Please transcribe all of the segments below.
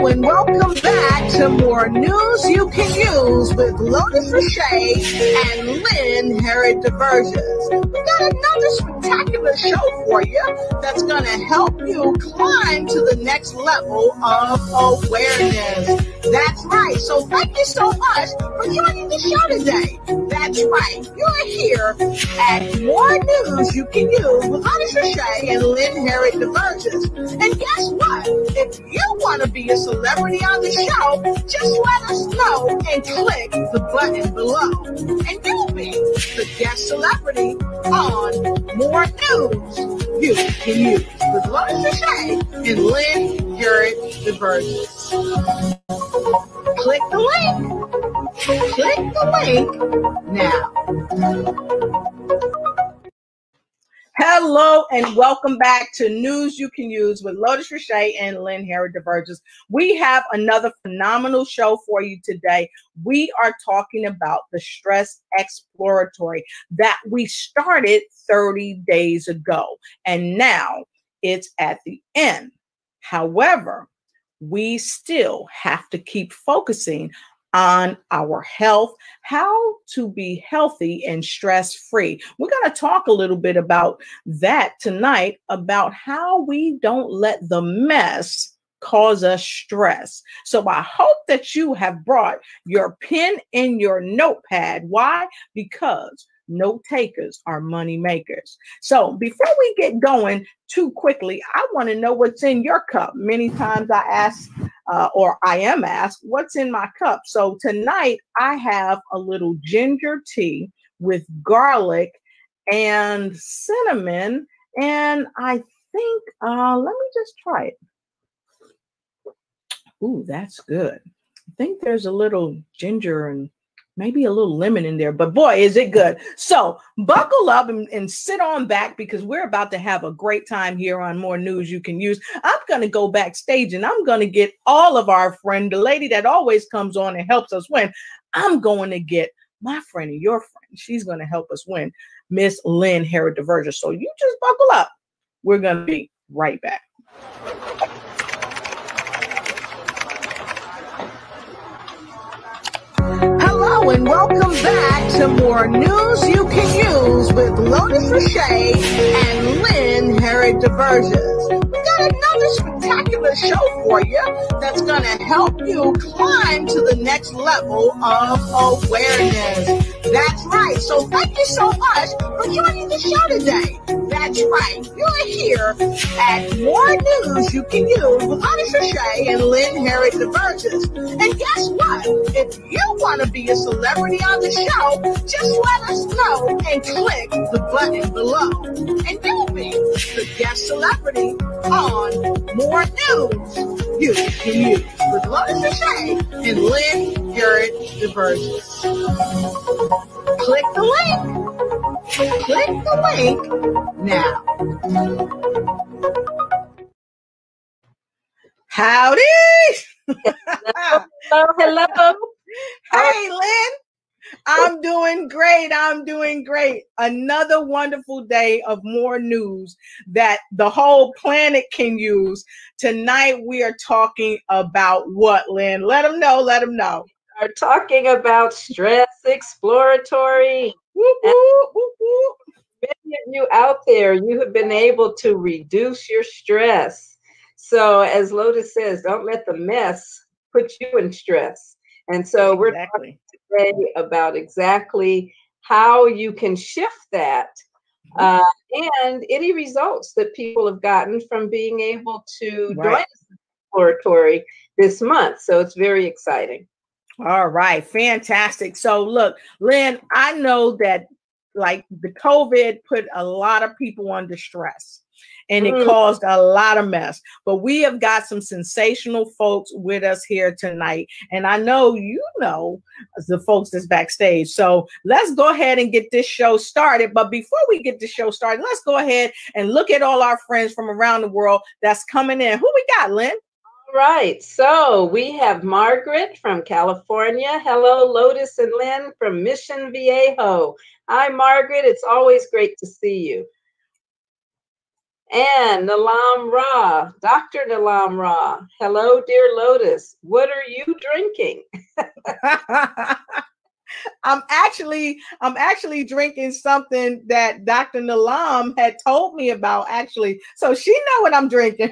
and welcome back to more news you can use with Lotus Richey and Lynn Harriet DeVerges. We got another spectacular show for you that's going to help you climb to the next level of awareness. That's right. So thank you so much for joining the show today. That's right. You're here at More News You Can Use with Lotus Richey and Lynn Harriet DeVerges. And guess what? If you want to be a celebrity on the show, just let us know and click the button below. And you'll be the guest celebrity on More News You Can Use with Lotus Richey and Lynn Harriet DeVerges. Click the link. Click the link now. Hello and welcome back to News You Can Use with Lotus Richey and Lynn Harriet DeVerges. We have another phenomenal show for you today. We are talking about the stress exploratory that we started 30 days ago, and now it's at the end. However, we still have to keep focusing on our health, how to be healthy and stress-free. We're going to talk a little bit about that tonight, about how we don't let the mess cause us stress. So I hope that you have brought your pen and your notepad. Why? Because note takers are money makers. So before we get going too quickly, I want to know what's in your cup. Many times I ask, or I am asked, what's in my cup? So tonight I have a little ginger tea with garlic and cinnamon. And I think, let me just try it. Ooh, that's good. I think there's a little ginger and maybe a little lemon in there, but boy, is it good. So buckle up and sit on back because we're about to have a great time here on More News You Can Use. I'm going to go backstage and I'm going to get all of our friend, the lady that always comes on and helps us win. I'm going to get my friend and your friend. She's going to help us win, Miss Lynn Harriet DeVerges. So you just buckle up. We're going to be right back. Hello and welcome back to More News You Can Use with Lotus Richey and Lynn Harriet DeVerges. We got another spectacular show for you that's going to help you climb to the next level of awareness. That's right. So thank you so much for joining the show today. That's right. You're here at More News You Can Use with Lotus Richey and Lynn Harriet DeVerges. And guess what? If you want to be a celebrity on the show, just let us know and click the button below. And you'll be the guest celebrity on More News You Can Use with Lotus Richey and Lynn Harriet DeVerges. Click the link. Click the link now. Howdy. Hello. Hey, Lynn. I'm doing great. I'm doing great. Another wonderful day of more news that the whole planet can use. Tonight, we are talking about what, Lynn? Let them know. Let them know. We are talking about stress exploratory. Whoop, whoop, whoop, whoop. Many of you out there, you have been able to reduce your stress. So as Lotus says, don't let the mess put you in stress. And so we're talking today about exactly how you can shift that and any results that people have gotten from being able to join exploratory this month. So it's very exciting. All right. Fantastic. So look, Lynn, I know that like the COVID put a lot of people under stress. And it caused a lot of mess. But we have got some sensational folks with us here tonight. And I know you know the folks that's backstage. So let's go ahead and get this show started. But before we get the show started, let's go ahead and look at all our friends from around the world that's coming in. Who we got, Lynn? All right. So we have Margaret from California. Hello, Lotus and Lynn from Mission Viejo. Hi, Margaret. It's always great to see you. And Nalam Ra, Dr. Nalam Ra. Hello, dear Lotus. What are you drinking? I'm actually drinking something that Dr. Nalam had told me about, actually. So she know what I'm drinking.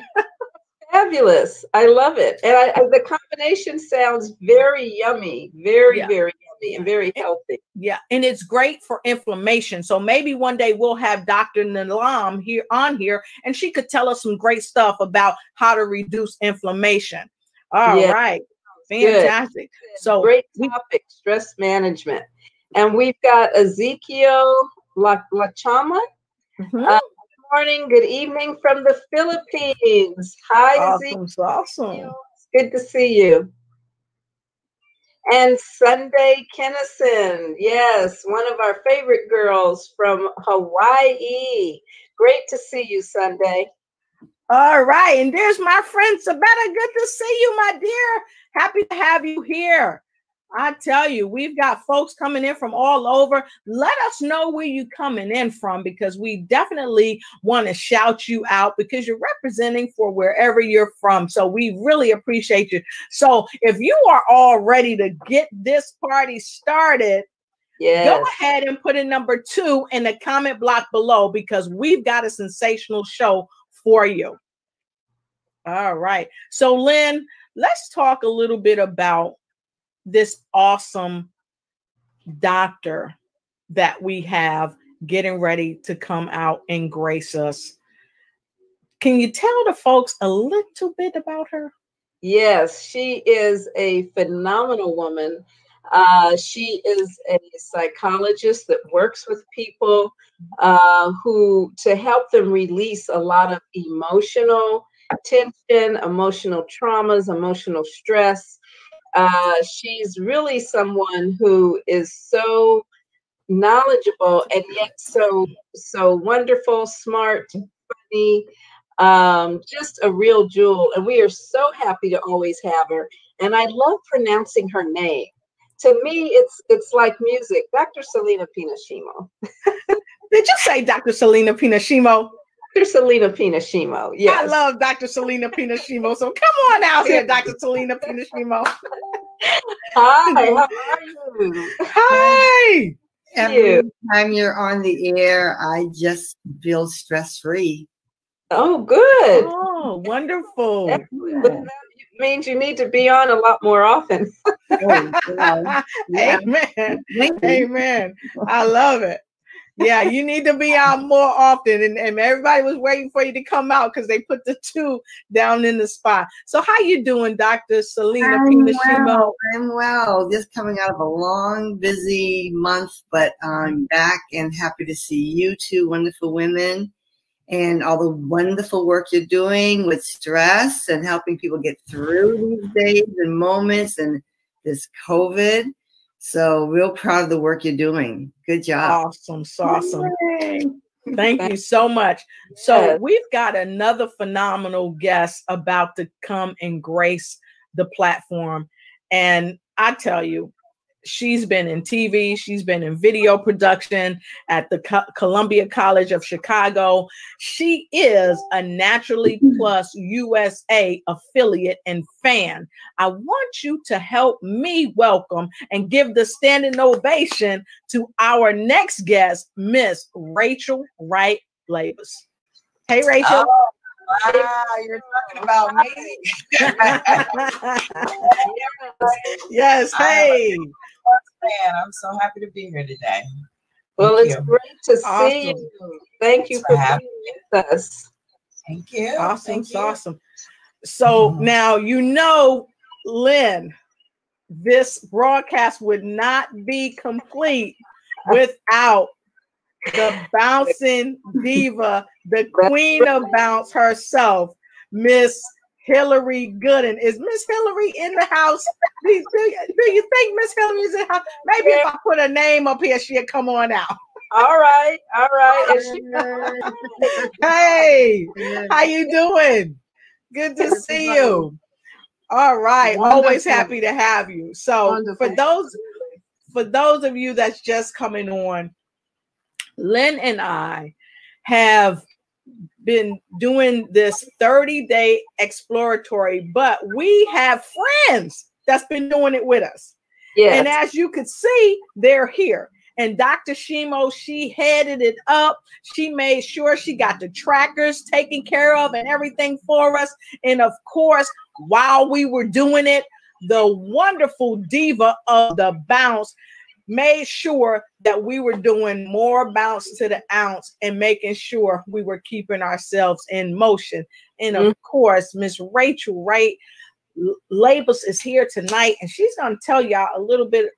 Fabulous. I love it. And the combination sounds very yummy, very, very yummy and very healthy. Yeah. And it's great for inflammation. So maybe one day we'll have Dr. Nalam here and she could tell us some great stuff about how to reduce inflammation. All right. Fantastic. Good. So great topic, stress management. And we've got Ezekiel Lachama. Good morning, good evening from the Philippines. Hi, Ezekiel. Awesome. It's good to see you. And Sunday Kennison, yes, one of our favorite girls from Hawaii. Great to see you, Sunday. All right, and there's my friend Sabetta. Good to see you, my dear. Happy to have you here. I tell you, we've got folks coming in from all over. Let us know where you're coming in from, because we definitely want to shout you out because you're representing for wherever you're from. So we really appreciate you. So if you are all ready to get this party started, go ahead and put in number 2 in the comment block below, because we've got a sensational show for you. All right. So Lynn, let's talk a little bit about this awesome doctor that we have getting ready to come out and grace us. Can you tell the folks a little bit about her? Yes, she is a phenomenal woman. She is a psychologist that works with people to help them release a lot of emotional tension, emotional traumas, emotional stress. She's really someone who is so knowledgeable and yet so wonderful, smart, funny, just a real jewel. And we are so happy to always have her. And I love pronouncing her name. To me, it's like music. Dr. Selena Pinashimo. Did you say Dr. Selena Pinashimo? Dr. Selena Pinashimo, yes. I love Dr. Selena Pinashimo. So come on out here, Dr. Selena Pinashimo. Hi, how are you? Hi. Every time you're on the air, I just feel stress-free. Oh, good. Oh, wonderful. Excellent. But that means you need to be on a lot more often. Amen. Amen. I love it. Yeah, you need to be out more often. And everybody was waiting for you to come out because they put the 2 down in the spot. So how you doing, Dr. Selena Pinashimo? I'm well. Just coming out of a long, busy month, but I'm back and happy to see you 2 wonderful women and all the wonderful work you're doing with stress and helping people get through these days and moments and this COVID. So real proud of the work you're doing. Good job. Awesome. Thank you so much. So we've got another phenomenal guest about to come and grace the platform. And I tell you, she's been in TV, she's been in video production at the Columbia College of Chicago. She is a Naturally Plus USA affiliate and fan. I want you to help me welcome and give the standing ovation to our next guest, Miss Rachel Wright Labus. Hey, Rachel. Oh, wow, you're talking about me. Yes, hey. I'm so happy to be here today. Well, it's great to see you. Thank you for being with us. Thank you. Awesome. So now, Lynn, this broadcast would not be complete without the bouncing diva, the queen of bounce herself, Miss Hillary Gooden. Is Miss Hillary in the house? Do you think Miss Hillary is in the house? Maybe if I put a name up here, she'll come on out. All right. Hey, how you doing? Good to see you. All right. Wonderful. Always happy to have you. So wonderful. For those of you that's just coming on, Lynn and I have been doing this 30-day exploratory, but we have friends that's been doing it with us. Yes. And as you could see, they're here. And Dr. Shimo, she headed it up. She made sure she got the trackers taken care of and everything for us. And of course, while we were doing it, the wonderful diva of the bounce made sure that we were doing more bounce to the ounce and making sure we were keeping ourselves in motion. And of course, Miss Rachel Wright Labels is here tonight, and she's going to tell y'all a little bit,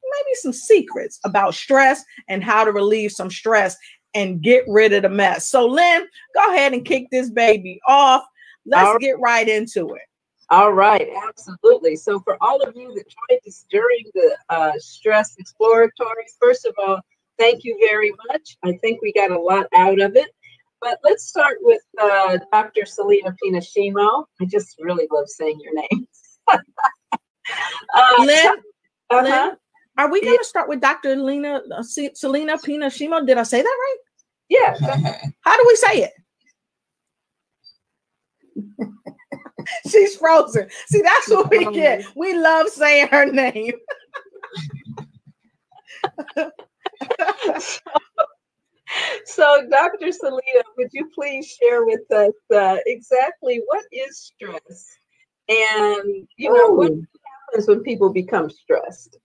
maybe some secrets about stress and how to relieve some stress and get rid of the mess. So Lynn, go ahead and kick this baby off. Let's get right into it. All right, absolutely. So for all of you that joined us during the stress exploratory, first of all, thank you very much. I think we got a lot out of it. But let's start with Dr. Selena Pinashimo. I just really love saying your name. Lynn, Lynn, are we going to start with Dr. Selena Pinashimo? Did I say that right? Yeah. How do we say it? She's frozen. See, that's what we get. We love saying her name. So, Dr. Selena, would you please share with us exactly what is stress? And, what happens when people become stressed?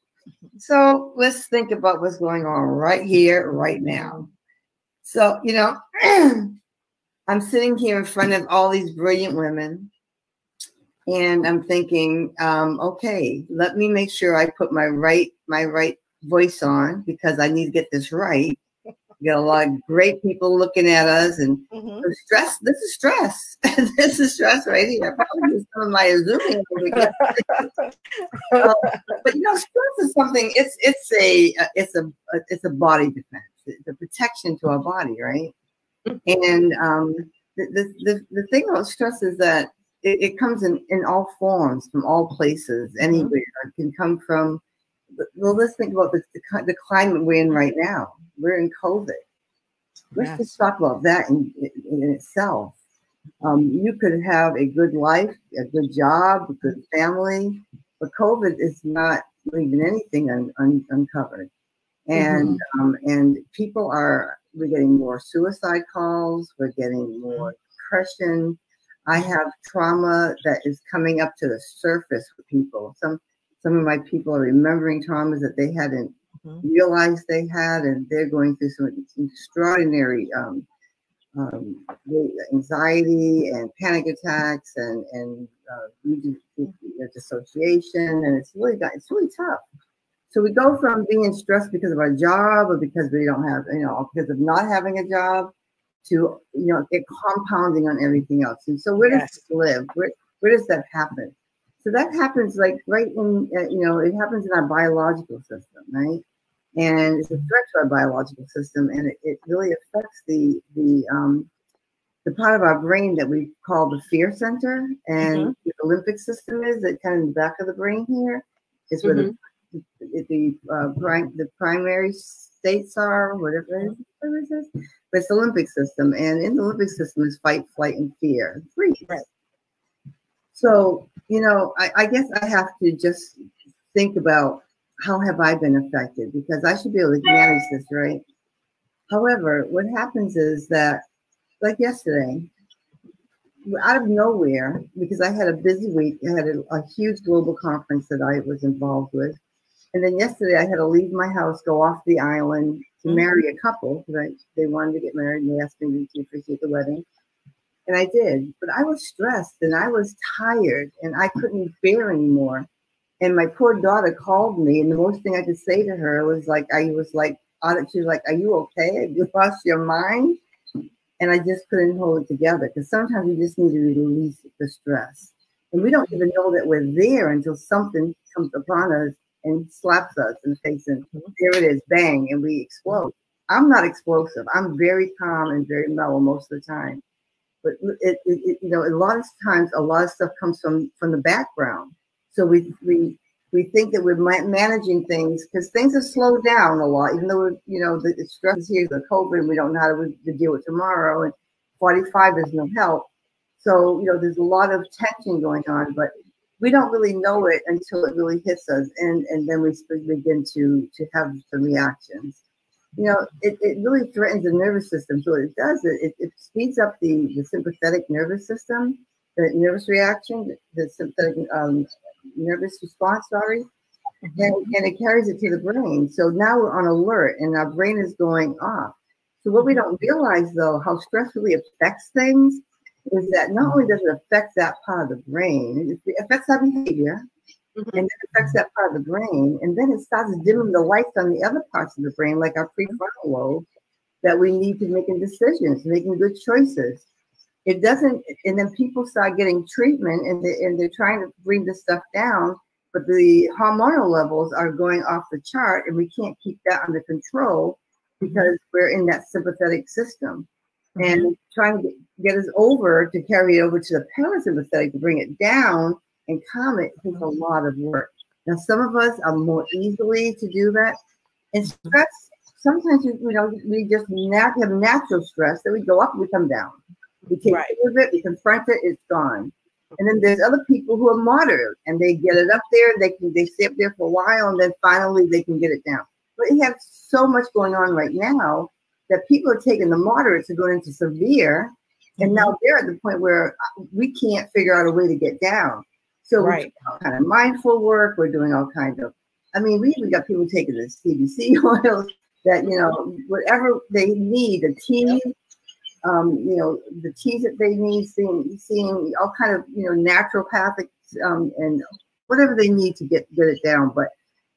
So, let's think about what's going on right here, right now. So, I'm sitting here in front of all these brilliant women, and I'm thinking, okay, let me make sure I put my right voice on, because I need to get this right. We got a lot of great people looking at us, and stress. This is stress. This is stress right here. I probably use some of my Zooming. But stress is something. It's a body defense. It's a protection to our body, right? And the thing about stress is that it comes in all forms, from all places, anywhere. It can come from. Well, let's think about the climate we're in right now. We're in COVID. Let's just talk about that in itself. You could have a good life, a good job, a good family, but COVID is not leaving anything uncovered. And people we're getting more suicide calls. We're getting more depression. I have trauma that is coming up to the surface for people. Some of my people are remembering traumas that they hadn't realized they had, and they're going through some extraordinary anxiety and panic attacks and dissociation, and it's really tough. So we go from being stressed because of our job, or because we don't have, because of not having a job, to it compounding on everything else. And so where does it live? Where does that happen? So that happens like right in, it happens in our biological system, right? And it's a threat to our biological system, and it really affects the part of our brain that we call the fear center, and the limbic system is that kind of in the back of the brain here is where the primary states are, whatever it is. But it's the limbic system, and in the limbic system is fight, flight, and fear. Freeze. Right. So, I guess I have to just think about how have I been affected, because I should be able to manage this, right? However, what happens is that, like yesterday, out of nowhere, because I had a busy week, I had a huge global conference that I was involved with. And then yesterday I had to leave my house, go off the island to marry a couple, because they wanted to get married, and they asked me to officiate the wedding. And I did, but I was stressed and I was tired and I couldn't bear anymore. And my poor daughter called me, and the most thing I could say to her was she was like, "Are you okay? Have you lost your mind?" And I just couldn't hold it together, because sometimes we just need to release the stress. And we don't even know that we're there until something comes upon us and slaps us in the face, and there it is, bang, and we explode. I'm not explosive. I'm very calm and very mellow most of the time. But a lot of times, a lot of stuff comes from the background. So we think that we're managing things, because things have slowed down a lot, even though the stress is here, the COVID, and we don't know how to deal with tomorrow. 45 is no help. So, there's a lot of tension going on, but we don't really know it until it really hits us. And then we begin to have some reactions. It really threatens the nervous system. So what it does, it speeds up the sympathetic nervous system, the nervous reaction, the sympathetic nervous response, sorry. And it carries it to the brain. So now we're on alert and our brain is going off. So what we don't realize, though, how stress really affects things is that not only does it affect that part of the brain, it affects our behavior, and it affects that part of the brain, and then it starts dimming the lights on the other parts of the brain, like our prefrontal lobe, that we need to making decisions, making good choices. It doesn't, and then people start getting treatment, and they're trying to bring this stuff down, but the hormonal levels are going off the chart, and we can't keep that under control because we're in that sympathetic system. And trying to get us over to carry it over to the parasympathetic to bring it down and calm it takes a lot of work. Now, some of us are more easily to do that. And stress, sometimes we just have natural stress that we go up and we come down. We take care of it, we confront it, it's gone. And then there's other people who are moderate and they get it up there, they stay up there for a while, and then finally they can get it down. But we have so much going on right now that people are taking the moderates and going into severe, and now they're at the point where we can't figure out a way to get down. So we're doing all kind of mindful work. We're doing all kinds of, we even got people taking the CBC oils that, whatever they need, the teas, the teas that they need, seeing all kind of, naturopathic and whatever they need to get it down. But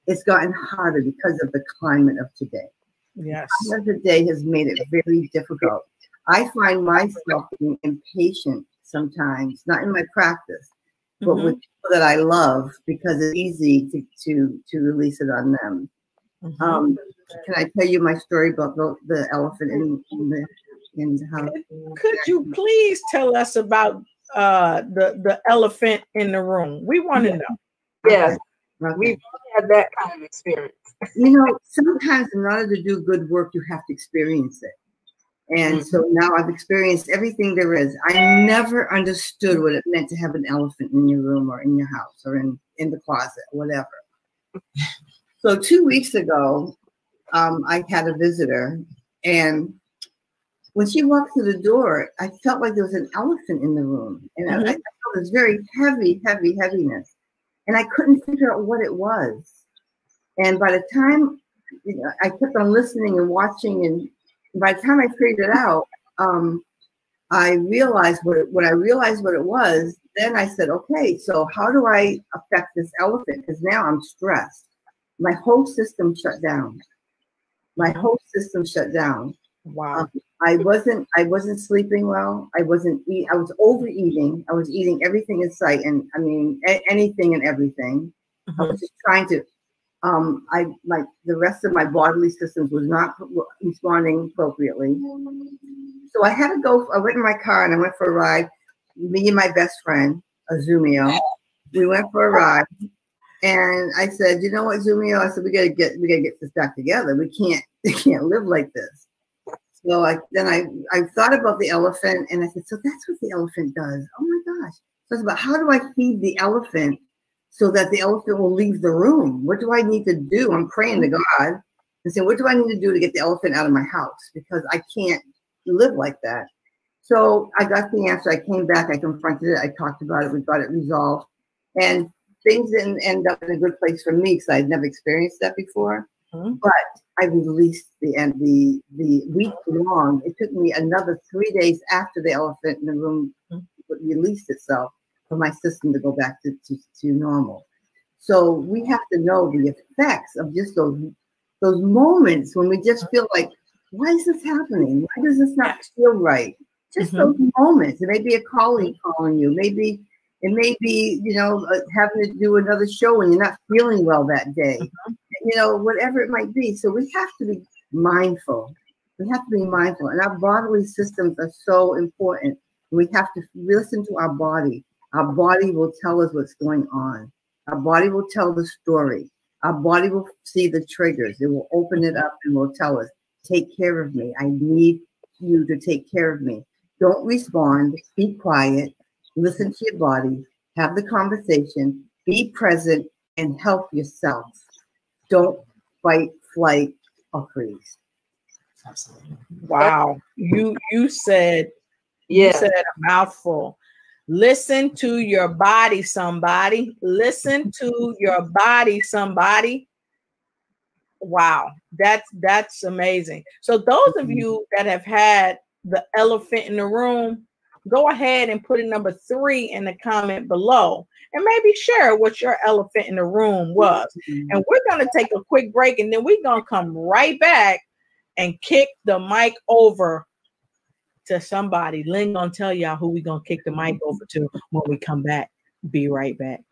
it's gotten harder because of the climate of today. Yes. The day has made it very difficult. I find myself being impatient sometimes, not in my practice, but with people that I love, because it's easy to release it on them. Can I tell you my story about the elephant in the house? Could you please tell us about the elephant in the room? We want to know. Yes. Okay. We've had that kind of experience. Sometimes in order to do good work, you have to experience it. And so now I've experienced everything there is. I never understood what it meant to have an elephant in your room or in your house or in the closet, whatever. So 2 weeks ago, I had a visitor, and when she walked through the door, I felt like there was an elephant in the room. And I felt this very heaviness. And I couldn't figure out what it was. And by the time, I kept on listening and watching, and by the time I figured it out, I realized when I realized what it was, then I said, okay, so how do I affect this elephant? Because now I'm stressed. My whole system shut down. Wow. I wasn't sleeping well. I was overeating. I was eating everything in sight, and anything and everything. I was just trying to. The rest of my bodily systems was not responding appropriately. So I had to go. I went in my car and I went for a ride. Me and my best friend, Azumio, we went for a ride. And I said, you know what, Zumio? I said, we gotta get this back together. We can't live like this. So I thought about the elephant, and I said, so that's what the elephant does. Oh my gosh. So it's about, how do I feed the elephant so that the elephant will leave the room? What do I need to do? I'm praying to God and saying, what do I need to do to get the elephant out of my house? Because I can't live like that. So I got the answer. I came back, I confronted it, I talked about it, we got it resolved. And things didn't end up in a good place for me because I'd never experienced that before. But I released the week long. It took me another 3 days after the elephant in the room released itself for my system to go back to normal. So we have to know the effects of just those moments when we just feel like, why is this happening? Why does this not feel right? Just those moments. It may be a colleague calling you. Maybe it may be, having to do another show when you're not feeling well that day. Whatever it might be. So we have to be mindful. We have to be mindful. And our bodily systems are so important. We have to listen to our body. Our body will tell us what's going on. Our body will tell the story. Our body will see the triggers. It will open it up and will tell us, take care of me. I need you to take care of me. Don't respond. Be quiet. Listen to your body. Have the conversation. Be present and help yourself. Don't fight, flight, or freeze. Absolutely. Wow. You said Yeah. a mouthful. Listen to your body, somebody. Listen to your body, somebody. Wow, that's amazing. So those of you that have had the elephant in the room, go ahead and put a number 3 in the comment below and maybe share what your elephant in the room was. And we're going to take a quick break, and then we're going to come right back and kick the mic over to somebody. Lynn gonna tell y'all who we gonna kick the mic over to when we come back. Be right back.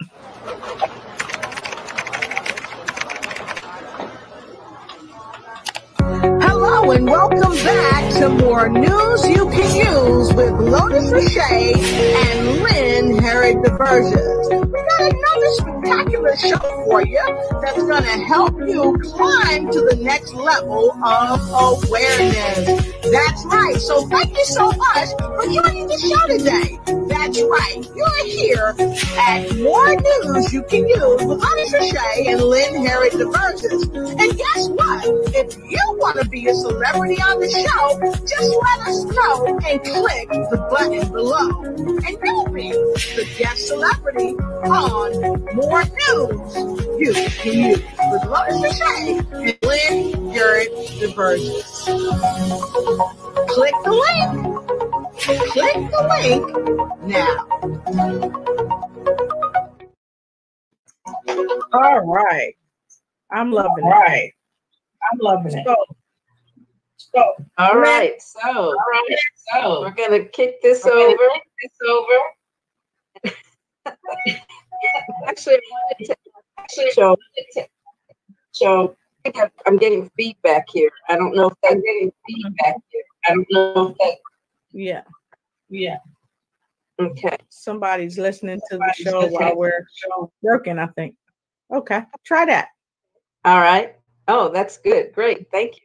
Hello and welcome back to more news you can use with Lotus Richey and Lynn Harriet DeBurgess. We got another spectacular show for you that's going to help you climb to the next level of awareness. That's right. So thank you so much for joining the show today. That's right. You're here at More News You Can Use with Lotus Richey and Lynn Harriet DeBurgess. And guess what? If you want to be a celebrity on the show, just let us know and click the button below. And you'll be the guest celebrity on More News You Can Use with Lotus Richey and Lynn Harriet DeBurgess. Click the link. Click the link now. All right. I'm loving it. So, All right. So we're gonna kick this over. Actually, I wanted to show. I think I'm getting feedback here. I don't know if that's Yeah. Okay. Somebody's listening to the show while we're working, I think. Okay. Try that. All right. Oh, that's good. Great. Thank you.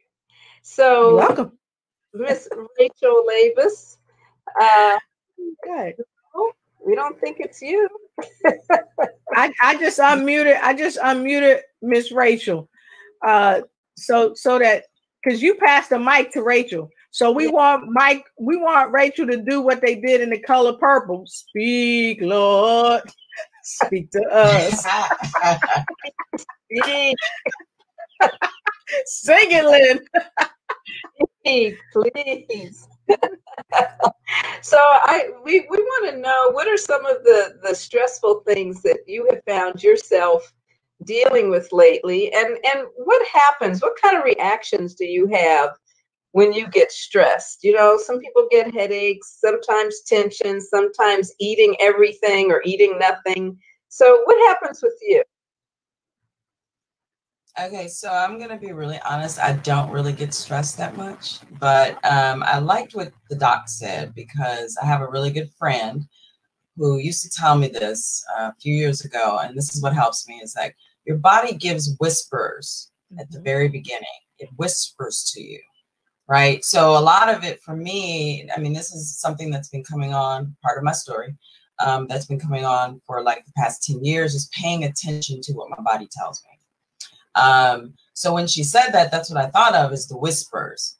So, You're welcome. Miss Rachel Labus, Okay. we don't think it's you. I just unmuted Miss Rachel. So that because you passed the mic to Rachel. So we want Rachel to do what they did in The Color Purple. Speak, Lord. Speak to us. Sing it, Lynn. Please. So we want to know, what are some of the stressful things that you have found yourself dealing with lately, and what happens? What kind of reactions do you have when you get stressed? You know, some people get headaches, sometimes tension, sometimes eating everything or eating nothing. So what happens with you? Okay, so I'm gonna be really honest. I don't really get stressed that much, but I liked what the doc said, because I have a really good friend who used to tell me this a few years ago, and this is what helps me. Is like, your body gives whispers at the very beginning. It whispers to you, right? So a lot of it for me, I mean, this is something that's been coming on, part of my story, that's been coming on for like the past 10 years, is paying attention to what my body tells me. So when she said that, that's what I thought of, is the whispers.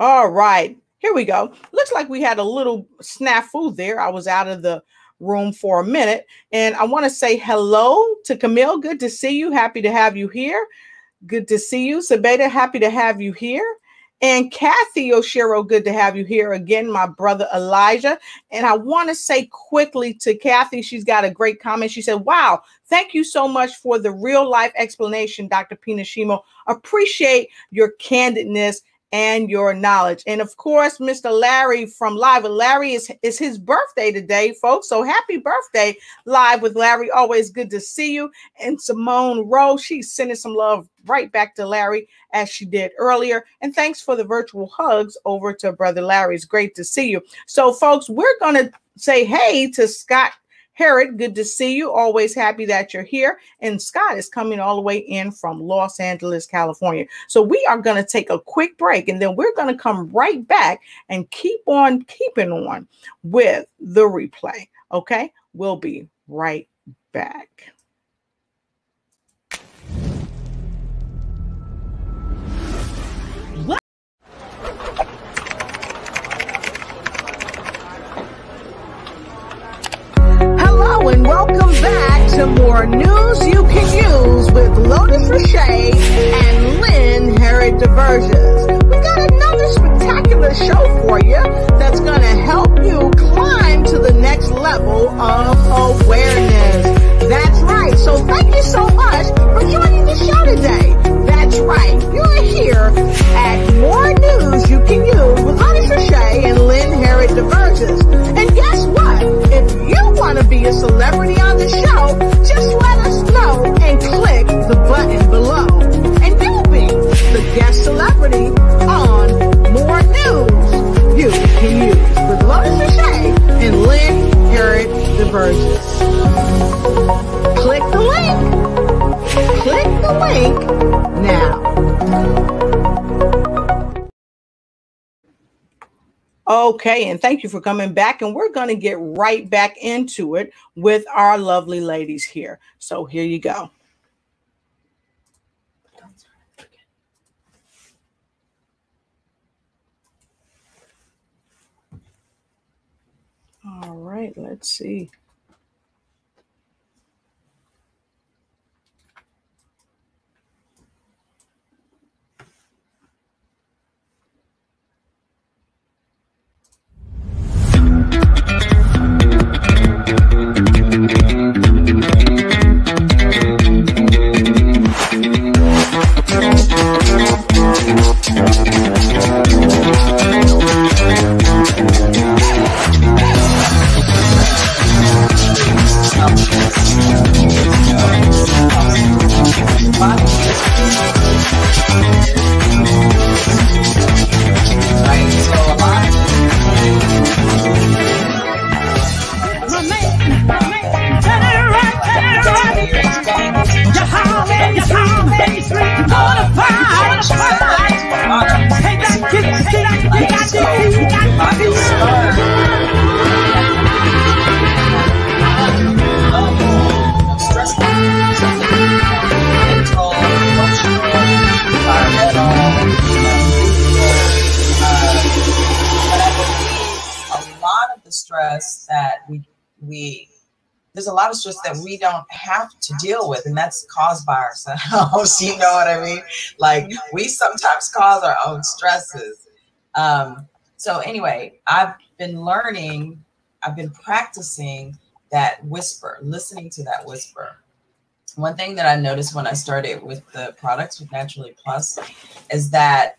All right, here we go. Looks like we had a little snafu there. I was out of the room for a minute, and I want to say hello to Camille. Good to see you. Happy to have you here. Good to see you. Sabeda, happy to have you here. And Kathy Oshiro, good to have you here again, my brother Elijah. And I want to say quickly to Kathy, she's got a great comment. She said, wow, thank you so much for the real life explanation, Dr. Pinashimo. Appreciate your candidness and your knowledge. And of course, Mr. Larry from Live with Larry is his birthday today, folks. So happy birthday, Live with Larry. Always good to see you. And Simone Rowe, she's sending some love right back to Larry as she did earlier. And thanks for the virtual hugs over to Brother Larry. It's great to see you. So folks, we're going to say hey to Scott Harrod, good to see you. Always happy that you're here. And Scott is coming all the way in from Los Angeles, California. So we are going to take a quick break, and then we're going to come right back and keep on keeping on with the replay. Okay, we'll be right back. And welcome back to more news you can use with Lotus Richey and Lynn Herod DeBurgess. We've got another spectacular show for you that's going to help you climb to the next level of awareness. That's right. So thank you so much for joining the show today. That's right. You're here at More News You Can Use with Lotus Richey and Lynn Herod DeBurgess. And guess what? If you want to be a celebrity on the show, just let us know and click the button below. And you'll be the guest celebrity on More News You Can Use with Lotus Richey and Lynn Herod DeBurgess. Click the link. Click the link now. Okay, and thank you for coming back. And we're going to get right back into it with our lovely ladies here. So here you go. All right, let's see. There's a lot of stress that we don't have to deal with, and that's caused by ourselves. You know what I mean? Like, we sometimes cause our own stresses. So anyway, I've been learning, I've been practicing that whisper, listening to that whisper. One thing that I noticed when I started with the products with Naturally Plus is that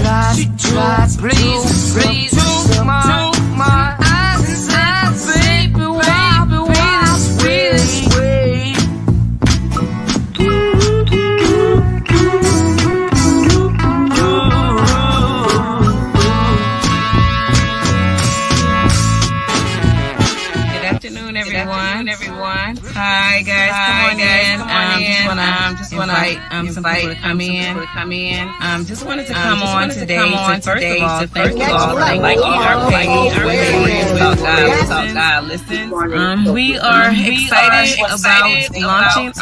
tried, please, took my eyes and said, baby, why be this way? Good afternoon, everyone. Hi, guys. Come on in. Just wanna invite some people to come in. Just wanted to come on today to first of all thank you all for liking our page. Talk God Listen. We are excited about launching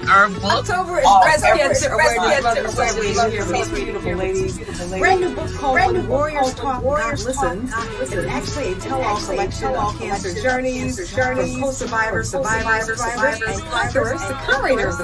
our book. October is Breast Cancer Awareness. Beautiful ladies. Brand new book called Warriors Talk God Listens. It's actually a tell-all collection of cancer journeys, from co-survivors, survivors, and conquerors to curators.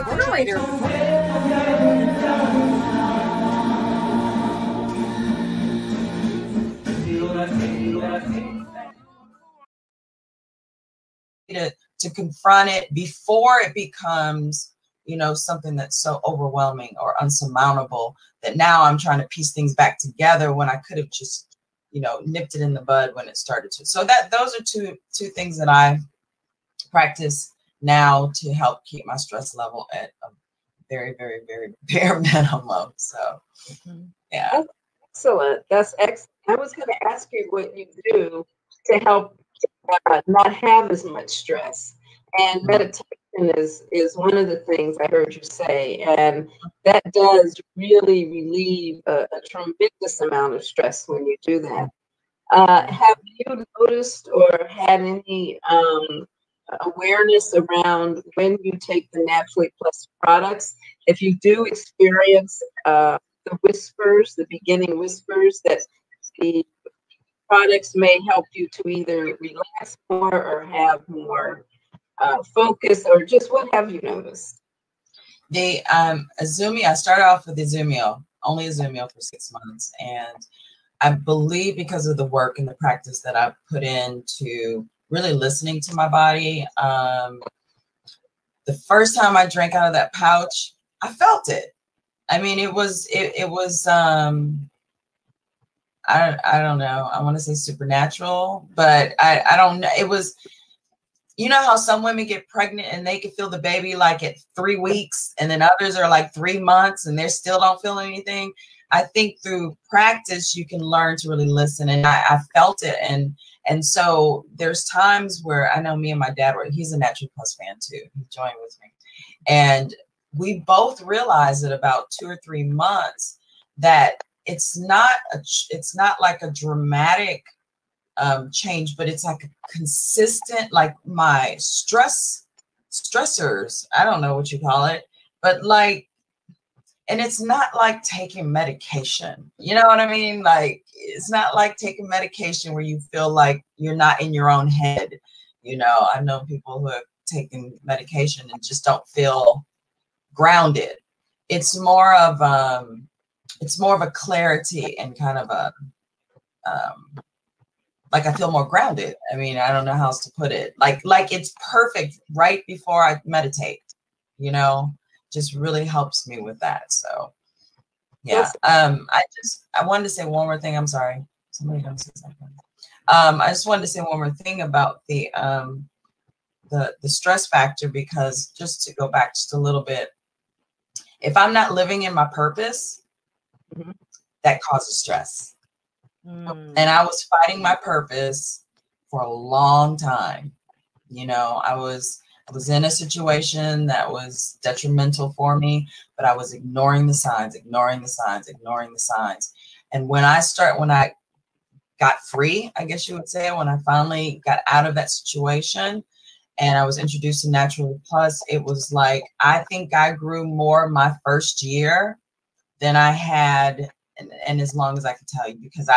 To confront it before it becomes, you know, something that's so overwhelming or unsurmountable that now I'm trying to piece things back together when I could have just, you know, nipped it in the bud when it started to. So those are two things that I practice now to help keep my stress level at a very, very, very bare minimum. So yeah. That's excellent. That's excellent. I was going to ask you what you do to help not have as much stress. And meditation is one of the things I heard you say, and that does really relieve a tremendous amount of stress when you do that. Have you noticed or had any awareness around when you take the Naturally Plus products, if you do experience the whispers, the beginning whispers, that the products may help you to either relax more or have more focus, or just what have you noticed? The Azumio, I started off with Azumio, only Azumio for 6 months. And I believe because of the work and the practice that I've put into really listening to my body, the first time I drank out of that pouch, I felt it. I mean, it was I don't know. I want to say supernatural, but I don't know. It was, you know how some women get pregnant and they can feel the baby like at 3 weeks, and then others are like 3 months and they still don't feel anything. I think through practice, you can learn to really listen. And I felt it. And so there's times where I know me and my dad he's a Natural Plus fan too. He joined with me. And we both realized at about 2 or 3 months that it's not like a dramatic change, but it's like a consistent, like my stressors, I don't know what you call it, but like, and it's not like taking medication, you know what I mean? Like, it's not like taking medication where you feel like you're not in your own head. You know, I know people who have taken medication and just don't feel grounded. It's more of a clarity and kind of a, like I feel more grounded. I mean, I don't know how else to put it. Like it's perfect right before I meditate, you know, just really helps me with that. So yeah. I wanted to say one more thing. I'm sorry. Somebody gonna say something. I just wanted to say one more thing about the stress factor, because just to go back just a little bit, if I'm not living in my purpose, that causes stress. And I was fighting my purpose for a long time. You know, I was in a situation that was detrimental for me, but I was ignoring the signs. And when I got free, I guess you would say, when I finally got out of that situation and I was introduced to Naturally Plus, it was like, I think I grew more my first year than I had, and as long as I could tell you, because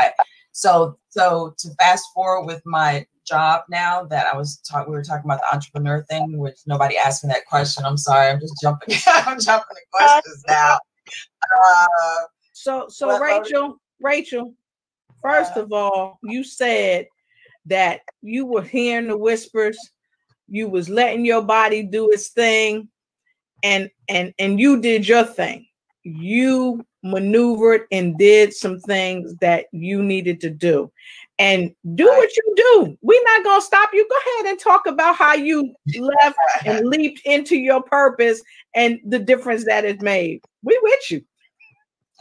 so to fast forward with my job now that we were talking about the entrepreneur thing, which nobody asked me that question. I'm sorry. I'm just jumping. I'm jumping the questions now. So Rachel, first of all, you said that you were hearing the whispers, you was letting your body do its thing, and you did your thing. you maneuvered and did some things that you needed to do. And do what you do. We're not going to stop you. Go ahead and talk about how you left and leaped into your purpose and the difference that it made. We with you.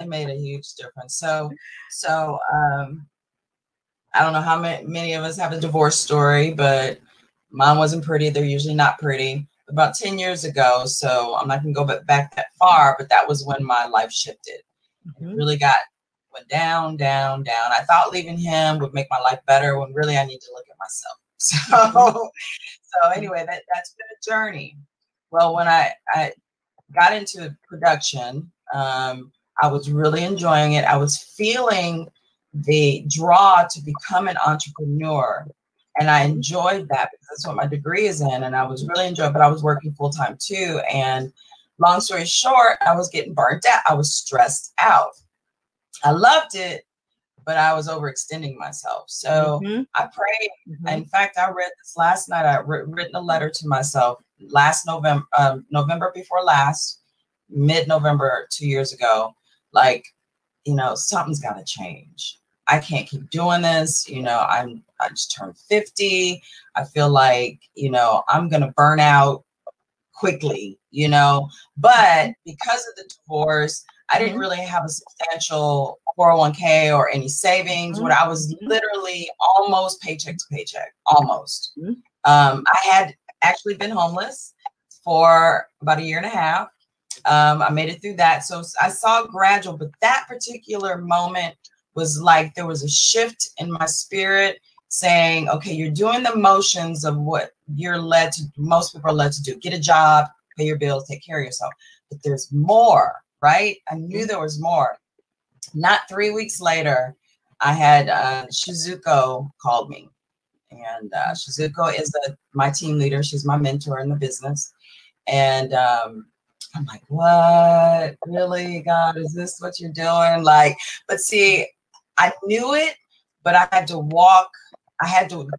It made a huge difference. So I don't know how many of us have a divorce story, but mine wasn't pretty. They're usually not pretty. About 10 years ago, so I'm not going to go back that far, but that was when my life shifted. It really went down, down, down. I thought leaving him would make my life better when really I need to look at myself. So anyway, that's been a journey. Well, when I got into production, I was really enjoying it. I was feeling the draw to become an entrepreneur. And I enjoyed that because that's what my degree is in. And I was really enjoying it, but I was working full time too. And long story short, I was getting burnt out. I was stressed out. I loved it, but I was overextending myself. So I prayed. In fact, I read this last night. I written a letter to myself last November, November before last, mid-November, 2 years ago. Like, something's got to change. I can't keep doing this. I just turned 50. I feel like, I'm going to burn out quickly, but because of the divorce, I didn't really have a substantial 401k or any savings. What I was literally almost paycheck to paycheck, almost. I had actually been homeless for about 1.5 years. I made it through that. So I saw gradual, but that particular moment was like there was a shift in my spirit saying, okay, you're doing the motions of what most people are led to do. Get a job, pay your bills, take care of yourself. But there's more, right? I knew there was more. Not 3 weeks later, I had Shizuko called me. And Shizuko is my team leader. She's my mentor in the business. And I'm like, what? Really, God, is this what you're doing? But see, I knew it, but I had to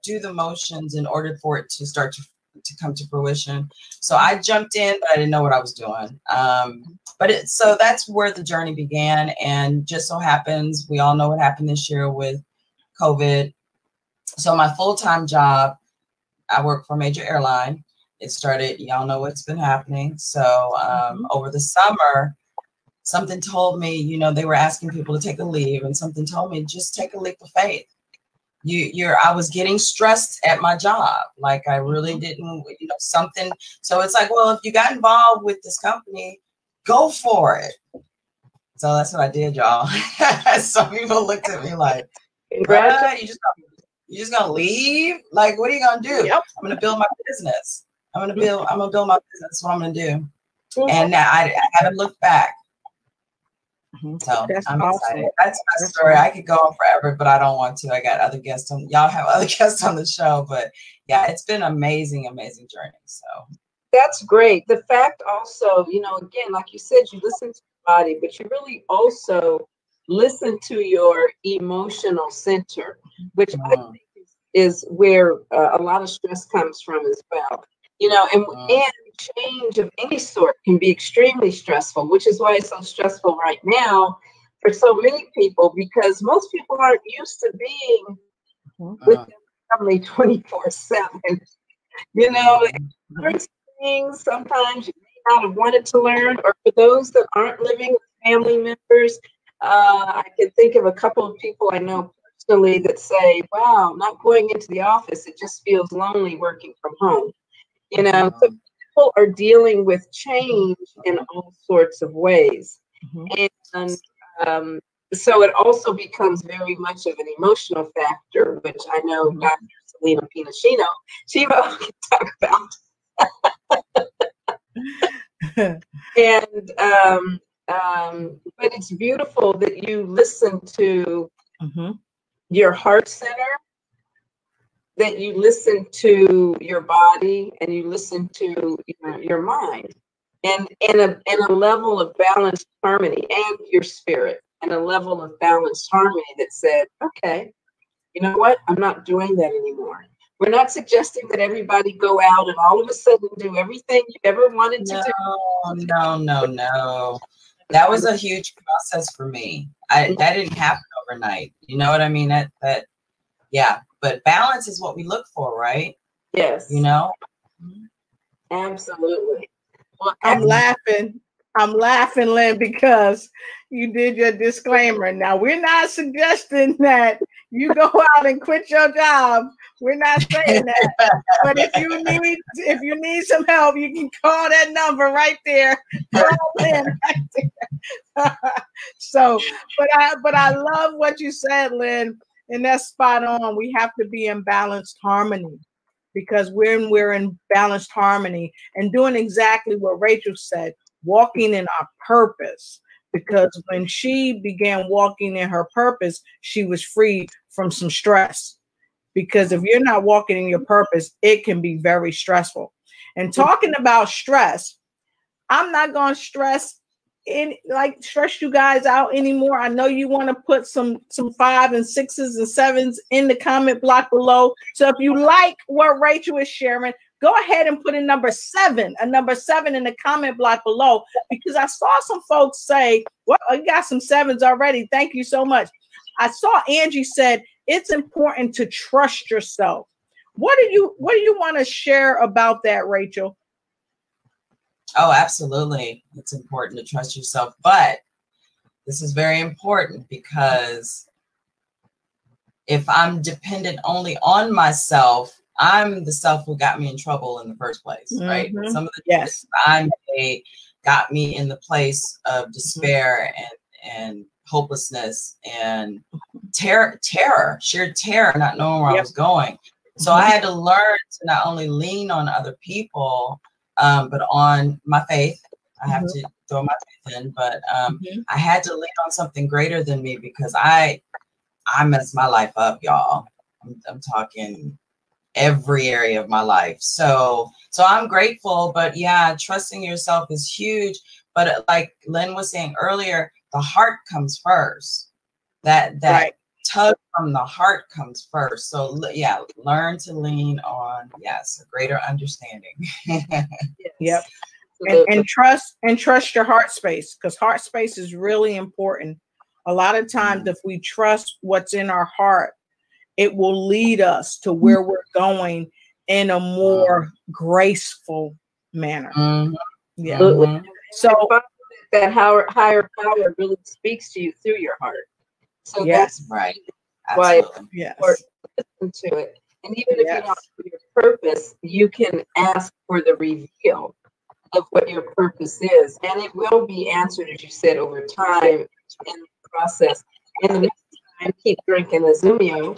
do the motions in order for it to start to come to fruition. So I jumped in, but I didn't know what I was doing. So that's where the journey began. And just so happens, we all know what happened this year with COVID. So my full-time job, I work for a major airline. It started, y'all know what's been happening. So over the summer, something told me, they were asking people to take a leave, and something told me, just take a leap of faith. I was getting stressed at my job. Like I really didn't, something. So it's like, well, if you got involved with this company, go for it. So that's what I did, y'all. Some people looked at me like, what? You just gonna leave? Like, what are you gonna do? Yep. I'm gonna build my business. I'm gonna build my business. That's what I'm gonna do. And now I haven't looked back. So I'm excited. That's my story. I could go on forever, but I don't want to. I got other guests y'all have other guests on the show, but yeah, it's been amazing, amazing journey. So that's great. The fact also, again, like you said, you listen to your body, but you really also listen to your emotional center, which I think is where a lot of stress comes from as well. And change of any sort can be extremely stressful, which is why it's so stressful right now for so many people, because most people aren't used to being with their family 24/7. Learn things sometimes you may not have wanted to learn, or for those that aren't living with family members, I can think of a couple of people I know personally that say, wow, not going into the office, it just feels lonely working from home. So people are dealing with change in all sorts of ways. And so it also becomes very much of an emotional factor, which I know Dr. Selena Pinashino, Chivo can talk about. But it's beautiful that you listen to your heart center, that you listen to your body, and you listen to your mind, and a level of balanced harmony, and your spirit, and a level of balanced harmony that said, okay, you know what? I'm not doing that anymore. We're not suggesting that everybody go out and all of a sudden do everything you ever wanted to do. No. That was a huge process for me. That didn't happen overnight. You know what I mean? Yeah. But balance is what we look for, right? Yes. You know? Absolutely. Well, I'm laughing, Lynn, because you did your disclaimer. Now, we're not suggesting that you go out and quit your job. We're not saying that. But if you need some help, you can call that number right there. Call Lynn right there. So, but I love what you said, Lynn, and that's spot on. We have to be in balanced harmony, because when we're in balanced harmony and doing exactly what Rachel said, walking in our purpose. Because when she began walking in her purpose, she was freed from some stress. Because if you're not walking in your purpose, it can be very stressful. And talking about stress, I'm not going to stress you guys out anymore. I know you want to put some 5 and 6s and 7s in the comment block below. So if you like what Rachel is sharing, go ahead and put a number 7 in the comment block below, because I saw some folks say, well, I got some 7s already. Thank you so much. I saw Angie said it's important to trust yourself. What do you want to share about that, Rachel? Oh, absolutely. It's important to trust yourself. But this is very important, because if I'm dependent only on myself, I'm the self who got me in trouble in the first place, right? Some of the things I made got me in the place of despair and hopelessness and sheer terror, not knowing where I was going. So I had to learn to not only lean on other people, but on my faith. I have to throw my faith in, but I had to lean on something greater than me, because I messed my life up, y'all. I'm talking every area of my life. So I'm grateful, but yeah, trusting yourself is huge. But like Lynn was saying earlier, the heart comes first. That tug from the heart comes first. So yeah, learn to lean on, a greater understanding. Yep. And trust your heart space, because heart space is really important. A lot of times, if we trust what's in our heart, it will lead us to where we're going in a more graceful manner. Yeah. So that higher power really speaks to you through your heart. So that's right. Why yes. Listen to it. And even if you don't know your purpose, you can ask for the reveal of what your purpose is. And it will be answered, as you said, over time in the process. And the next time, keep drinking the Zumio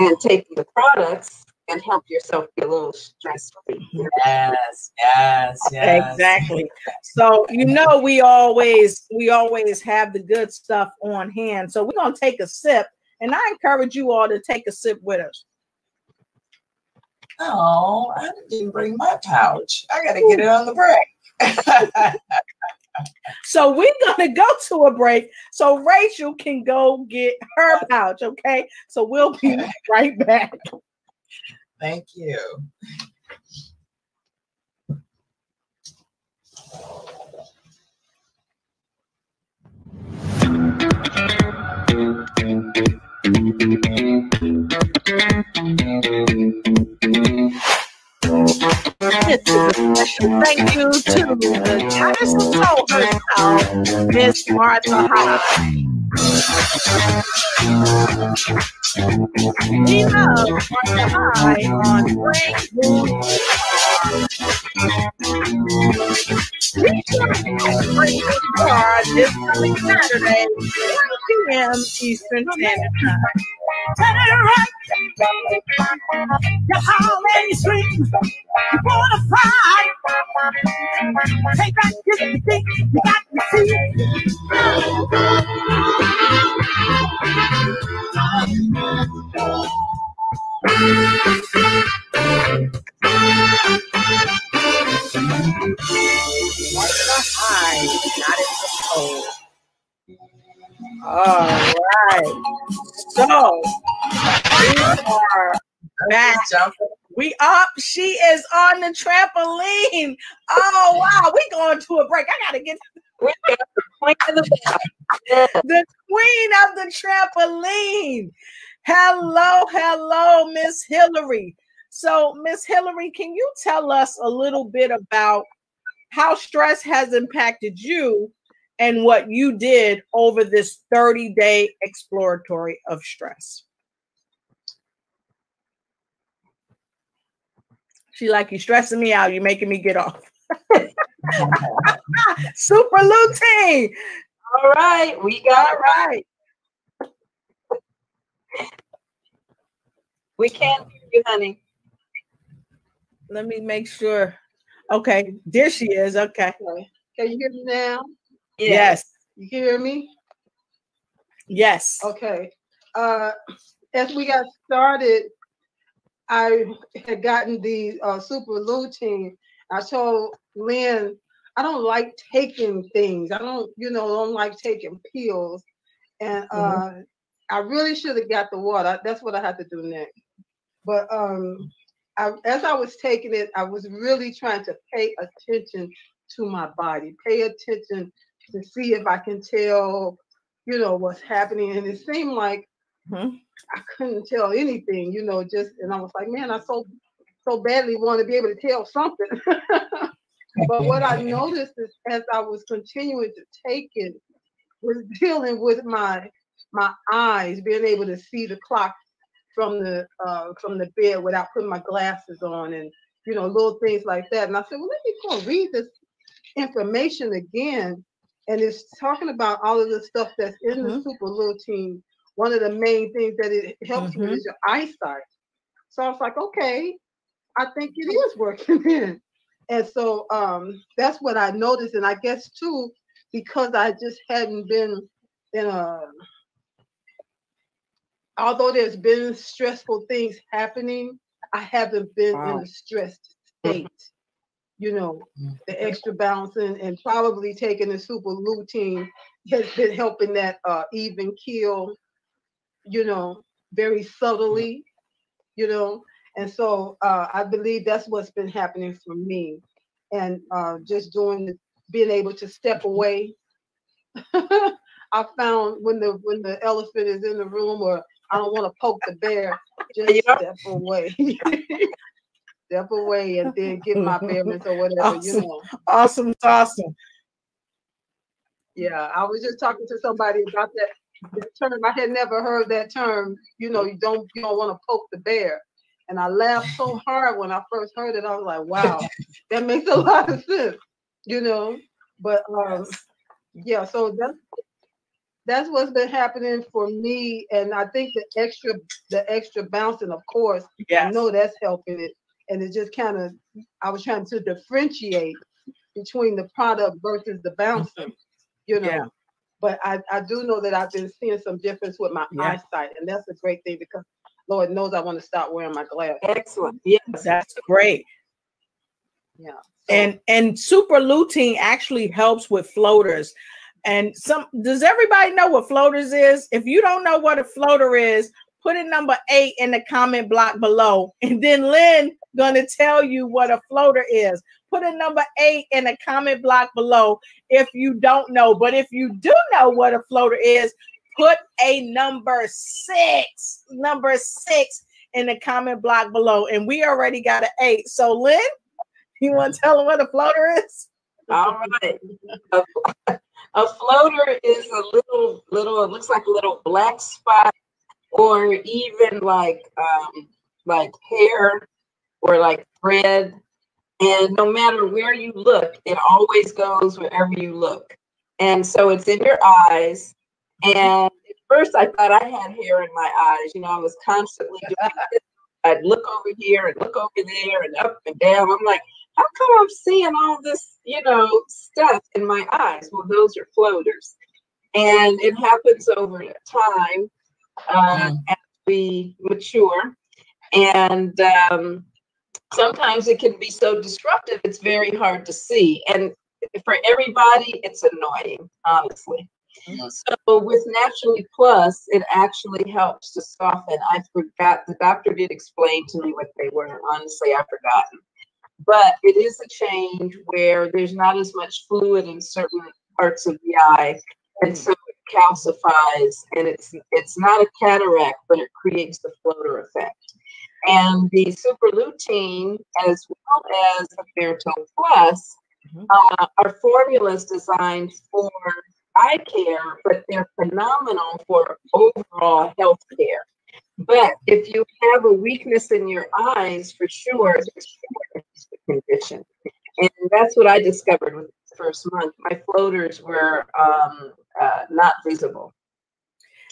and taking the products and help yourself be a little stress-free. Yes. Exactly. So, we always have the good stuff on hand. So we're going to take a sip, and I encourage you all to take a sip with us. Oh, I didn't bring my pouch. I got to get it on the break. So we're going to go to a break so Rachel can go get her pouch, okay? So we'll be right back. Thank you. This is a special thank you to the goddess of soul herself, Miss Martha High. We love Martha High on Springwood. Be sure to catch Springwood Bar this coming Saturday, 1 p.m. Eastern Standard Time. Turn it right. Your holiday screams. You wanna fight. Take that good thing you got to see. High, not in the cold. All right. So we are back. We up. She is on the trampoline. Oh wow, we going to a break. I gotta get. We got the queen of the box. Yes. The queen of the trampoline. Hello, hello, Miss Hillary. So, Miss Hillary, can you tell us a little bit about how stress has impacted you and what you did over this 30-day exploratory of stress? She like, you stressing me out. You're making me get off. Super lutein. All right, we got it right. We can't hear you, honey. Let me make sure. Okay, there she is. Okay. Can you hear me now? Yes. You hear me? Yes. Okay. As we got started, I had gotten the super lutein. I told Lynn, I don't like taking things. I don't like taking pills. And I really should have got the water. That's what I had to do next. But as I was taking it, I was really trying to pay attention to my body, pay attention to see if I can tell, what's happening. And it seemed like I couldn't tell anything, and I was like, man, I so badly want to be able to tell something. But what I noticed is as I was continuing to take it, was dealing with my eyes, being able to see the clock from the bed without putting my glasses on, and little things like that. And I said, well, let me go read this information again. And it's talking about all of the stuff that's in the super lutein. One of the main things that it helps with is your eyesight. So I was like, okay, I think it is working then. And so that's what I noticed. And I guess too, because I just hadn't been in although there's been stressful things happening, I haven't been in a stressed state. The extra balancing and probably taking the super lutein has been helping that even keel, very subtly, and so I believe that's what's been happening for me. And just being able to step away. I found when the elephant is in the room, or I don't want to poke the bear, just step away. Step away and then get my bearings or whatever, Awesome. Yeah, I was just talking to somebody about that term. I had never heard that term. You don't want to poke the bear. And I laughed so hard when I first heard it. I was like, wow, that makes a lot of sense, But yeah, so that's what's been happening for me. And I think the extra bouncing, of course, I know that's helping it. And it just I was trying to differentiate between the product versus the bouncing, But I do know that I've been seeing some difference with my eyesight. And that's a great thing because Lord knows I want to stop wearing my glasses. Excellent. Yes. That's great. Yeah. So, and super lutein actually helps with floaters. And does everybody know what floaters is? If you don't know what a floater is, put a number 8 in the comment block below. And then Lynn gonna tell you what a floater is. Put a number 8 in the comment block below if you don't know. But if you do know what a floater is, put a number 6 in the comment block below. And we already got an 8. So Lynn, you want to tell them what a floater is? All right. A floater is a little, it looks like a little black spot, or even like hair or like thread. And no matter where you look, it always goes wherever you look. And so it's in your eyes. And at first I thought I had hair in my eyes. I was constantly doing this. I'd look over here and look over there and up and down. I'm like, how come I'm seeing all this, stuff in my eyes? Well, those are floaters. And it happens over time as we mature. And sometimes it can be so disruptive, it's very hard to see. And for everybody, it's annoying, honestly. So with Naturally Plus, it actually helps to soften. I forgot, the doctor did explain to me what they were. Honestly, I've forgotten. But it is a change where there's not as much fluid in certain parts of the eye, and so it calcifies, and it's not a cataract, but it creates the floater effect. And the super lutein, as well as the Ferritin Plus, are formulas designed for eye care, but they're phenomenal for overall health care. But if you have a weakness in your eyes, for sure, it's the condition. And that's what I discovered with the first month. My floaters were not visible.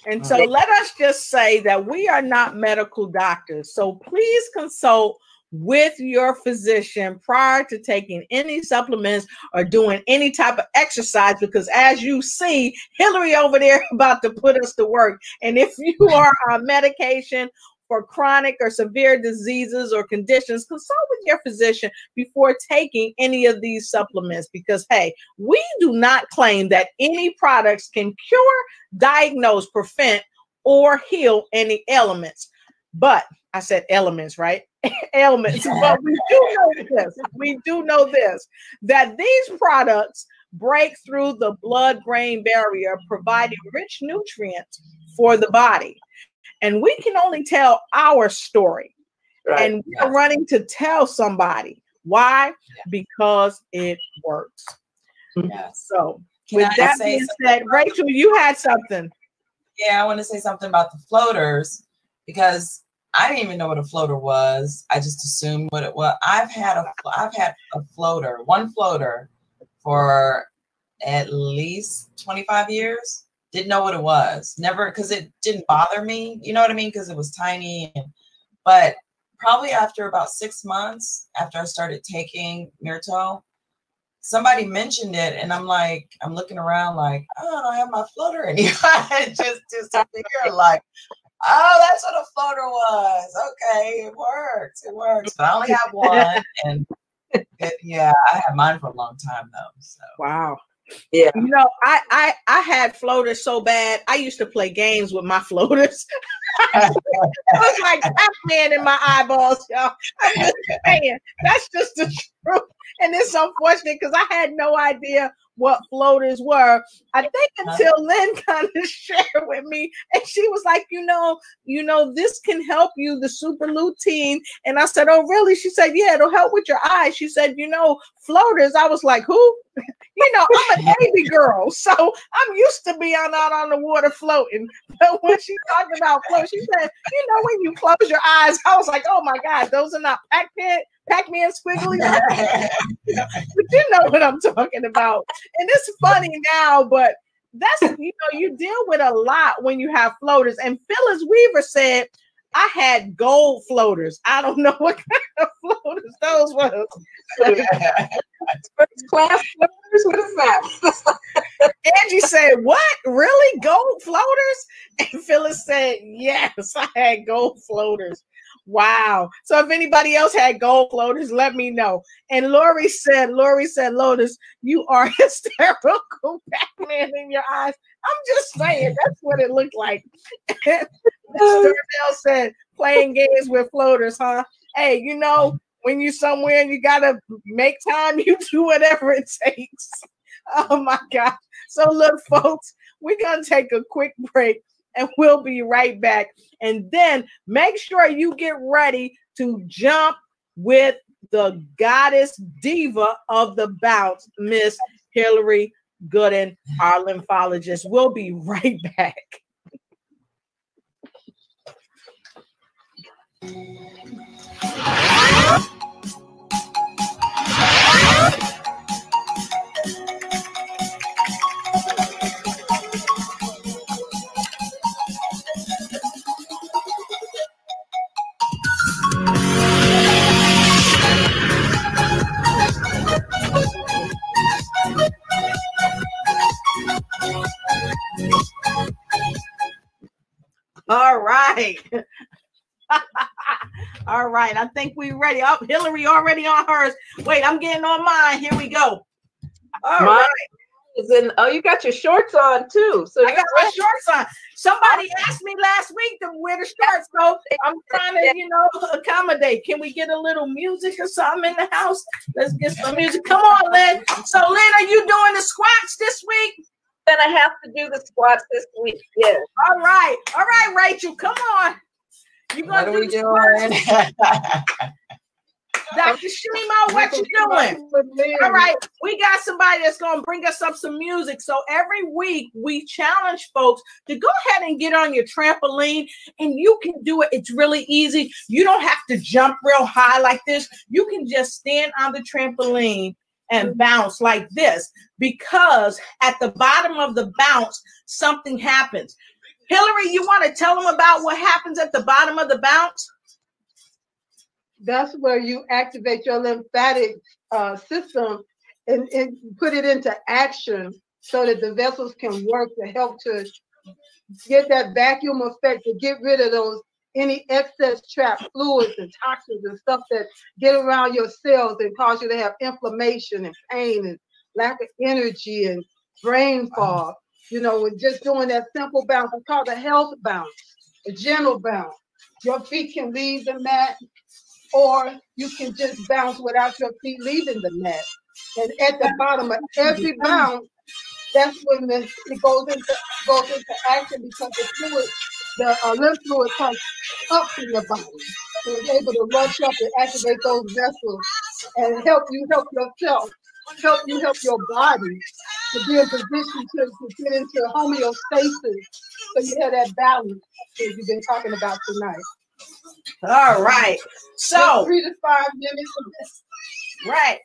And so let us just say that we are not medical doctors. So please consult with your physician prior to taking any supplements or doing any type of exercise, because as you see, Hillary over there about to put us to work. And if you are on medication for chronic or severe diseases or conditions, consult with your physician before taking any of these supplements, because hey, we do not claim that any products can cure, diagnose, prevent, or heal any ailments. But I said elements, right? Ailments. But we do know this, that these products break through the blood-brain barrier, providing rich nutrients for the body. And we can only tell our story. Right. And we're running to tell somebody. Why? Because it works. Yeah. So with that being said, Rachel, you had something. Yeah, I want to say something about the floaters, because I didn't even know what a floater was. I just assumed what it was. I've had a floater, one floater, for at least 25 years. Didn't know what it was. Never, because it didn't bother me. You know what I mean? Because it was tiny. But probably after about 6 months, after I started taking Myrto, somebody mentioned it, and I'm looking around like, oh, I don't have my floater anymore. just up here like, oh, that's what a floater was. Okay, it works. It works. But I only have one, and I had mine for a long time though. So wow. Yeah. You know, I had floaters so bad. I used to play games with my floaters. I was like Pac-Man in my eyeballs, y'all. I'm just saying. That's just the truth. And it's unfortunate because I had no idea what floaters were. I think until Lynn kind of shared with me, and she was like, you know, this can help you, the super lutein. And I said, oh, really? She said, yeah, it'll help with your eyes. She said, floaters. I was like, who? I'm a Navy girl, so I'm used to being out on the water floating. But when she talked about float, she said, when you close your eyes, I was like, oh my God, those are not Pac-Man squiggly. But you know what I'm talking about. And it's funny now, but that's, you deal with a lot when you have floaters. And Phyllis Weaver said, I had gold floaters. I don't know what kind of floaters those was. First class floaters? What is that? Angie said, what? Really? Gold floaters? And Phyllis said, yes, I had gold floaters. Wow. So if anybody else had gold floaters, let me know. And Lori said, Lotus, you are hysterical, Pac-Man in your eyes. I'm just saying, that's what it looked like. Darnell said, playing games with floaters, huh? Hey, when you're somewhere and you got to make time, you do whatever it takes. Oh, my God. So look, folks, we're going to take a quick break. And we'll be right back. And then make sure you get ready to jump with the goddess diva of the bounce, Miss Hillary Gooden, our lymphologist. We'll be right back. All right. All right. I think we're ready. Oh, Hillary already on hers. Wait, I'm getting on mine. Here we go. All right. Oh, you got your shorts on too. So I got my shorts on. Somebody asked me last week to wear the shorts, so I'm trying to, you know, accommodate. Can we get a little music or something in the house? Let's get some music. Come on, Lynn. So, Lynn, are you doing the squats this week? Gonna have to do the squats this week. Yes. All right, Rachel. Come on. You gonna do the squats? Dr. Shimo, what you doing? All right, we got somebody that's going to bring us up some music. So every week we challenge folks to go ahead and get on your trampoline, and you can do it. It's really easy. You don't have to jump real high like this. You can just stand on the trampoline and bounce like this, because at the bottom of the bounce, something happens. Hillary, you want to tell them about what happens at the bottom of the bounce? That's where you activate your lymphatic system and put it into action so that the vessels can work to help to get that vacuum effect, to get rid of those any excess trapped fluids and toxins and stuff that get around your cells and cause you to have inflammation and pain and lack of energy and brain fog. You know, with just doing that simple bounce. It's called a health bounce, a gentle bounce. Your feet can leave the mat, or you can just bounce without your feet leaving the mat. And at the bottom of every bounce, that's when it goes into action, because the fluid, the lymph fluid comes up in your body. So it's able to rush up and activate those vessels and help yourself, help your body to be in position to get into homeostasis, so you have that balance that you've been talking about tonight. All right. So 3 to 5 minutes. Right.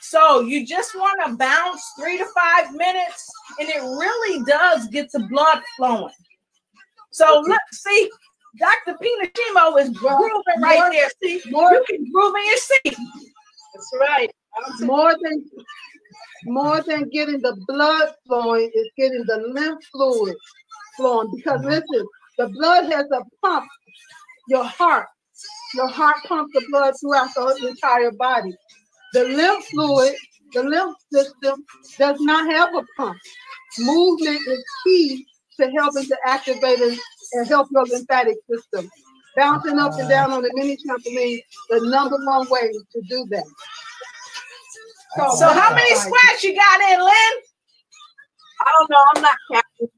So you just want to bounce 3 to 5 minutes, and it really does get the blood flowing. So look, see, Dr. Pinashimo is grooving right there. See, you can groove in your seat. That's right. More than getting the blood flowing, is getting the lymph fluid flowing. Because listen, the blood has a pump. Your heart pumps the blood throughout the entire body. The lymph fluid, the lymph system does not have a pump. Movement is key to helping to activate and help your lymphatic system. Bouncing up and down on the mini trampoline, the #1 way to do that. So how many squats you got in, Lynn? I don't know. I'm not counting.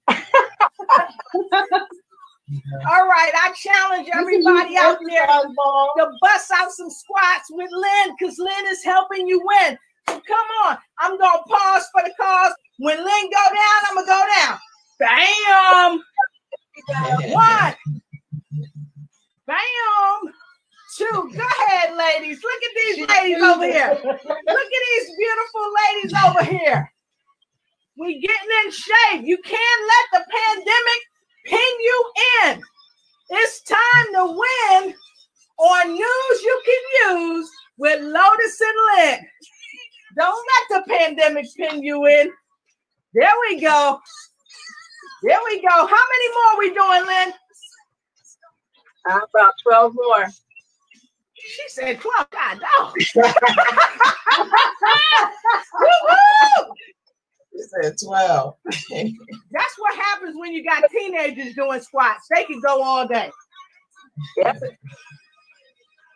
All right, I challenge everybody out there to bust out some squats with Lynn, because Lynn is helping you win. So come on, I'm gonna pause for the cause. When Lynn go down, I'm gonna go down. Bam! 1. Bam! 2. Go ahead, ladies. Look at these ladies over here. Look at these beautiful ladies over here. We getting in shape. You can't let the pandemic pin you in. It's time to win on news you can use with Lotus and Lynn. Don't let the pandemic pin you in. There we go. There we go. How many more we doing, Lynn? About 12 more. She said 12. God, no. Woo-hoo! She said 12. That's what happens when you got teenagers doing squats. They can go all day. Yep.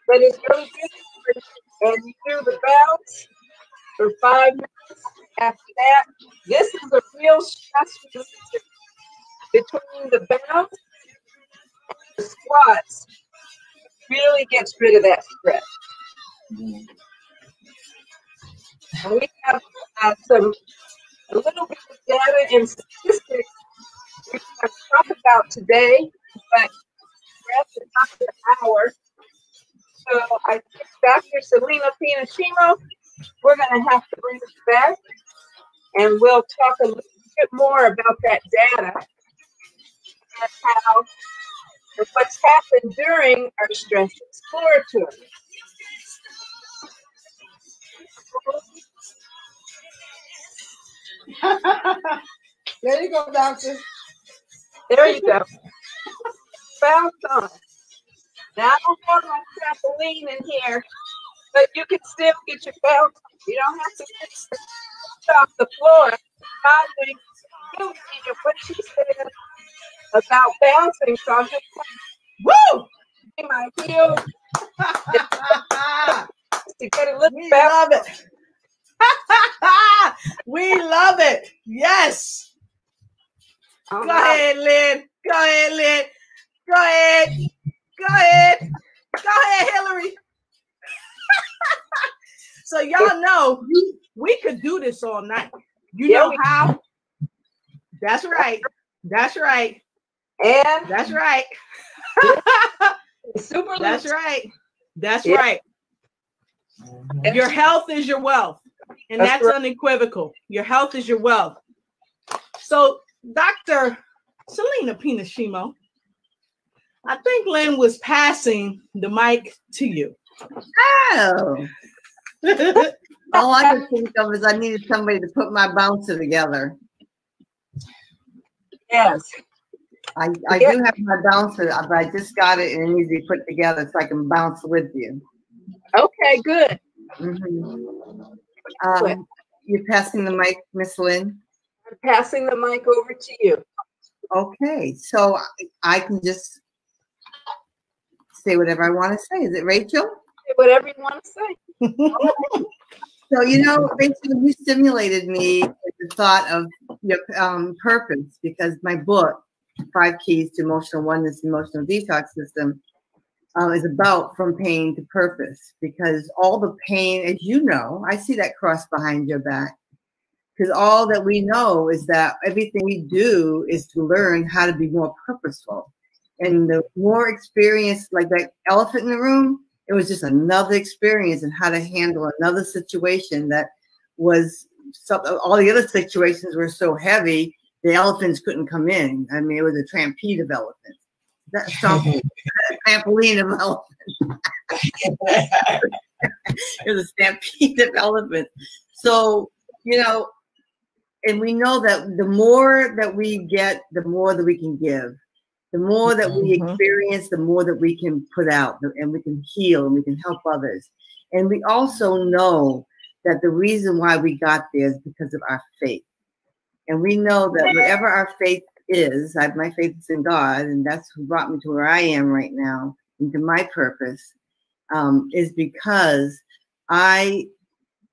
But it's really good. And you do the bounce for 5 minutes. After that, this is a real stress reliever. Between the bounce and the squats, really gets rid of that stress. And we have a little bit of data and statistics we're going to talk about today, but we're at the top of the hour. So I think Dr. Selena Pinashimo, we're going to have to bring us back, and we'll talk a little bit more about that data and how and what's happened during our stress exploratory. There you go, doctor. There you go. Bounce on. Now I don't have my trampoline in here, but you can still get your bounce. You don't have to off the floor. Following you and what she said about bouncing. So I'm just Woo! in my heels to get a little We bounce. love it. We love it. Yes. All Go right. ahead, Lynn. Go ahead, Lynn. Go ahead. Go ahead. Go ahead, Hillary. So y'all know we could do this all night. You know how? That's right. That's right. And that's right. Super. That's right. That's Yeah. right. Your health is your wealth. And that's right. unequivocal. Your health is your wealth. So, Dr. Selena Pinashimo, I think Lynn was passing the mic to you. Oh. All I could think of is I needed somebody to put my bouncer together. Yes. I do have my bouncer, but I just got it and it needs to be put together so I can bounce with you. Okay, good. You're passing the mic, Miss Lynn? I'm passing the mic over to you. Okay, so I can just say whatever I want to say. Is it Rachel? Say whatever you want to say. So, you know, basically you stimulated me with the thought of your purpose, because my book, 5 Keys to Emotional Oneness, Emotional Detox System, is about from pain to purpose, because all the pain, as you know, I see that cross behind your back, because all that we know is that everything we do is to learn how to be more purposeful. And the more experience, like that elephant in the room, it was just another experience in how to handle another situation that was, all the other situations were so heavy, the elephants couldn't come in. I mean, it was a trampede of elephants. That's something. Trampoline of elephants. It was a stampede of elephants. So, you know, and we know that the more that we get, the more that we can give. The more that we experience, the more that we can put out, and we can heal and we can help others. And we also know that the reason why we got there is because of our faith. And we know that whatever our faith is, my faith is in God, and that's who brought me to where I am right now, into my purpose, is because I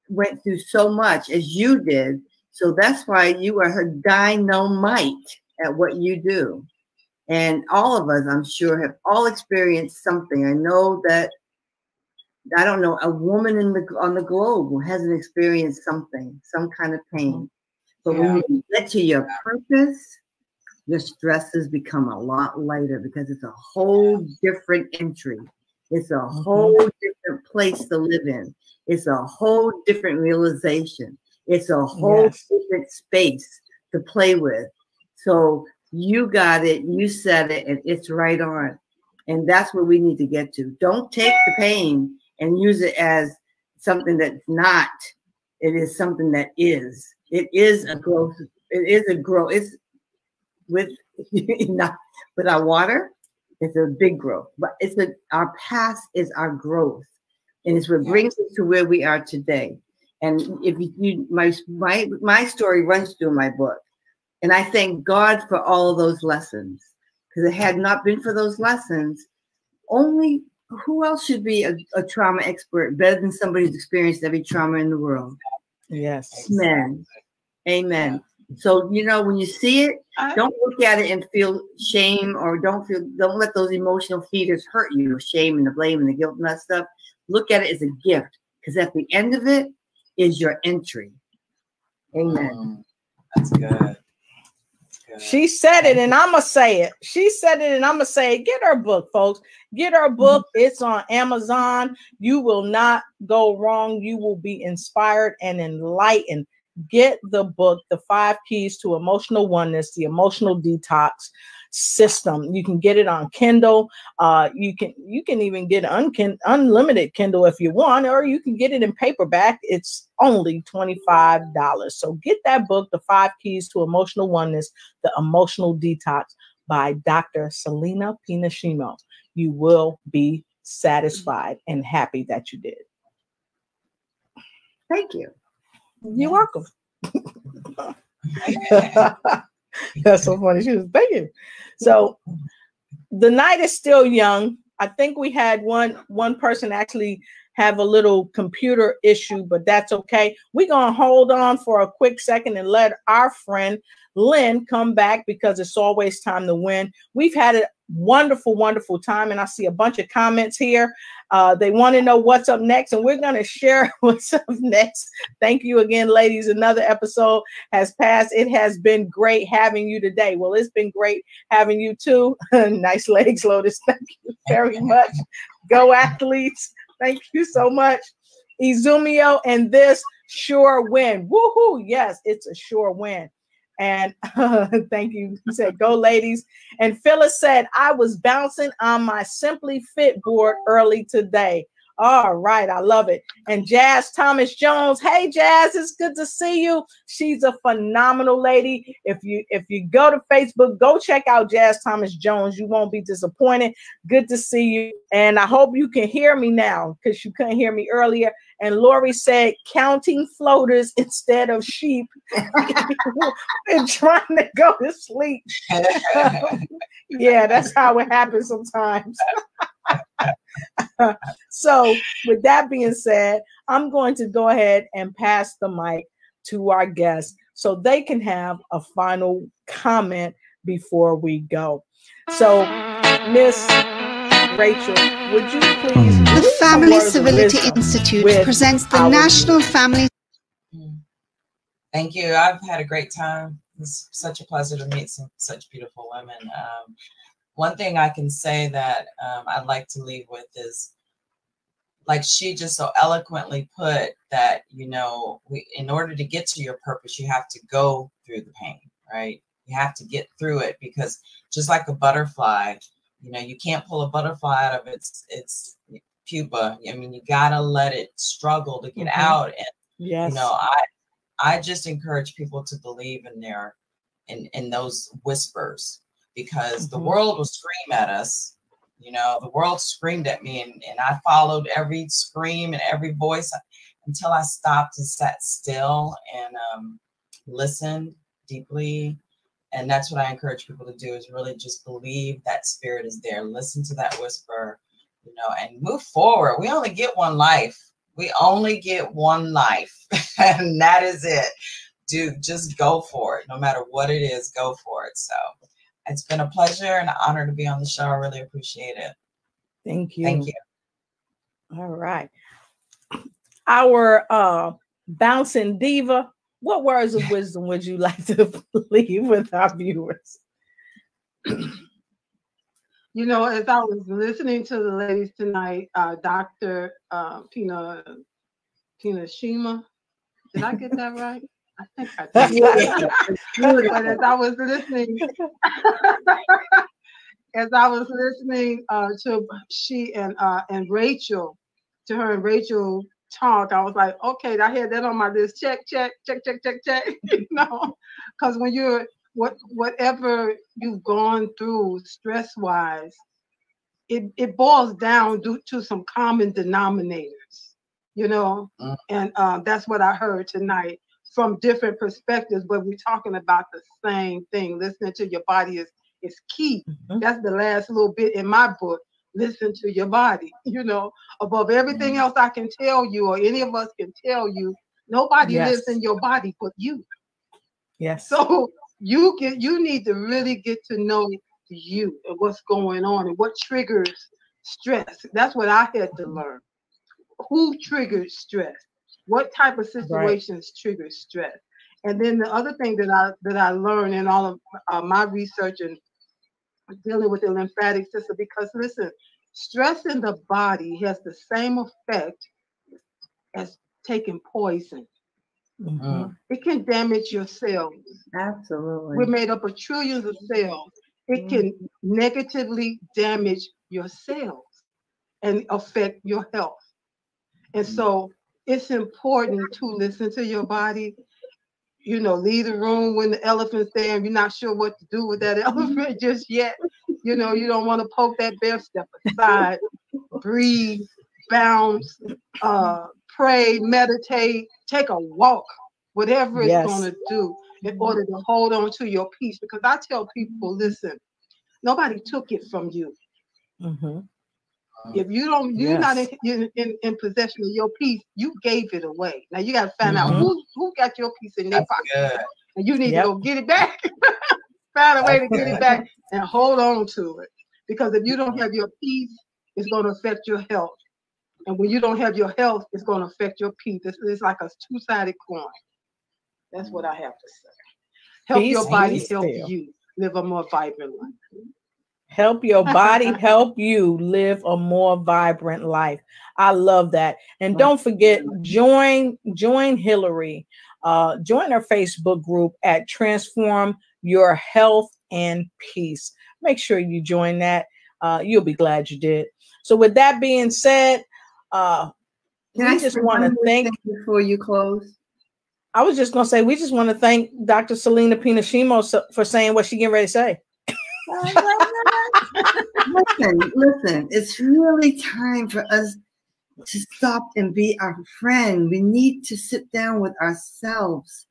went through so much as you did. So that's why you are her dynamite at what you do. And all of us, I'm sure, have all experienced something. I know that, I don't know, a woman on the globe who hasn't experienced something, some kind of pain. But when you get to your purpose, your stresses become a lot lighter, because it's a whole different entry. It's a whole different place to live in. It's a whole different realization. It's a whole different space to play with. So you got it, you said it, and it's right on. And that's where we need to get to. Don't take the pain and use it as something that's not. It is something that is. It is a growth. It is a growth. It's with not with our water. It's a big growth. But our past is our growth, and it's what brings us to where we are today. And if my story runs through my book. And I thank God for all of those lessons, because it had not been for those lessons, who else should be a trauma expert better than somebody who's experienced every trauma in the world? Yes. Amen. Amen. So, you know, when you see it, don't look at it and feel shame, or don't let those emotional feeders hurt you, shame and the blame and the guilt and that stuff. Look at it as a gift, because at the end of it is your entry. Amen. That's good. She said it, and I'm going to say it. She said it, and I'm going to say it. Get her book, folks. Get her book. It's on Amazon. You will not go wrong. You will be inspired and enlightened. Get the book, The 5 Keys to Emotional Oneness, the Emotional Detox System. You can get it on Kindle. You can even get unlimited Kindle if you want, or you can get it in paperback. It's only $25. So get that book, The 5 Keys to Emotional Oneness, the Emotional Detox, by Dr. Selena Pinashimo. You will be satisfied and happy that you did. Thank you. You're welcome. That's so funny. She was begging. So the night is still young. I think we had one person actually have a little computer issue, but that's okay. We're going to hold on for a quick second and let our friend Lynn come back, because it's always time to win. We've had a wonderful, wonderful time, and I see a bunch of comments here. They want to know what's up next, and we're going to share what's up next. Thank you again, ladies. Another episode has passed. It has been great having you today. Well, it's been great having you too. Nice legs, Lotus. Thank you very much. Go athletes. Thank you so much. Izumio, and this sure win. Woohoo. Yes, it's a sure win. And thank you. He said, go ladies. And Phyllis said, I was bouncing on my Simply Fit board early today. All right. I love it. And Jazz Thomas Jones. Hey, Jazz, it's good to see you. She's a phenomenal lady. If you go to Facebook, go check out Jazz Thomas Jones. You won't be disappointed. Good to see you. And I hope you can hear me now, because you couldn't hear me earlier. And Lori said, counting floaters instead of sheep and trying to go to sleep. Yeah, that's how it happens sometimes. So with that being said, I'm going to go ahead and pass the mic to our guests so they can have a final comment before we go. So Miss Rachel, would you please? The Family Civility Institute presents the National Family. Thank you. I've had a great time. It's such a pleasure to meet such beautiful women. One thing I can say that I'd like to leave with is, like she just so eloquently put, that, you know, in order to get to your purpose, you have to go through the pain, right? You have to get through it, because just like a butterfly, you know, you can't pull a butterfly out of its pupa. I mean, you gotta let it struggle to get out. And yes, you know, I just encourage people to believe in those whispers, because the world will scream at us. You know, the world screamed at me, and I followed every scream and every voice until I stopped and sat still and listened deeply. And that's what I encourage people to do, is really just believe that spirit is there. Listen to that whisper, you know, and move forward. We only get one life. We only get one life, and that is it. Just go for it. No matter what it is, go for it. So it's been a pleasure and an honor to be on the show. I really appreciate it. Thank you. Thank you. All right. Our bouncing diva, what words of wisdom would you like to leave with our viewers? You know, as I was listening to the ladies tonight, Dr. Tina Shima, did I get that right? I think I did. But as I was listening, to she and Rachel, to her and Rachel talk, I was like, okay, I had that on my list. Check. You know, because when you're whatever you've gone through stress-wise, it boils down to some common denominators, you know, and that's what I heard tonight from different perspectives, but we're talking about the same thing. Listening to your body is key. That's the last little bit in my book. Listen to your body, you know, above everything else I can tell you, or any of us can tell you, nobody lives in your body but you. Yes. So you need to really get to know you and what's going on and what triggers stress. That's what I had to learn. Who triggers stress? What type of situations trigger stress? And then the other thing that I learned in all of my research and dealing with the lymphatic system, because listen, stress in the body has the same effect as taking poison. It can damage your cells. Absolutely. We're made up of trillions of cells. It can negatively damage your cells and affect your health. And so it's important to listen to your body. You know, leave the room when the elephant's there and you're not sure what to do with that elephant just yet. You know, you don't want to poke that bear. Step aside, breathe, bounce, pray, meditate, take a walk whatever it's Yes. going to do in order to hold on to your peace. Because I tell people, listen, nobody took it from you. Mm-hmm. If you don't, you're not in possession of your peace, you gave it away. Now you got to find out who got your peace in their pocket, and you need to go get it back. Find a way to get it back and hold on to it. Because if you don't have your peace, it's going to affect your health. And when you don't have your health, it's going to affect your peace. It's like a two-sided coin. That's what I have to say. Help your body help you live a more vibrant life. Help your body help you live a more vibrant life. I love that. And don't forget, join Hillary. Join our Facebook group at Transform Your Health and Peace. Make sure you join that. You'll be glad you did. So with that being said, we just want to thank, before you close. I was just going to say, we just want to thank Dr. Selena Pinashimo for saying what she getting ready to say. Listen, it's really time for us to stop and be our friend. We need to sit down with ourselves.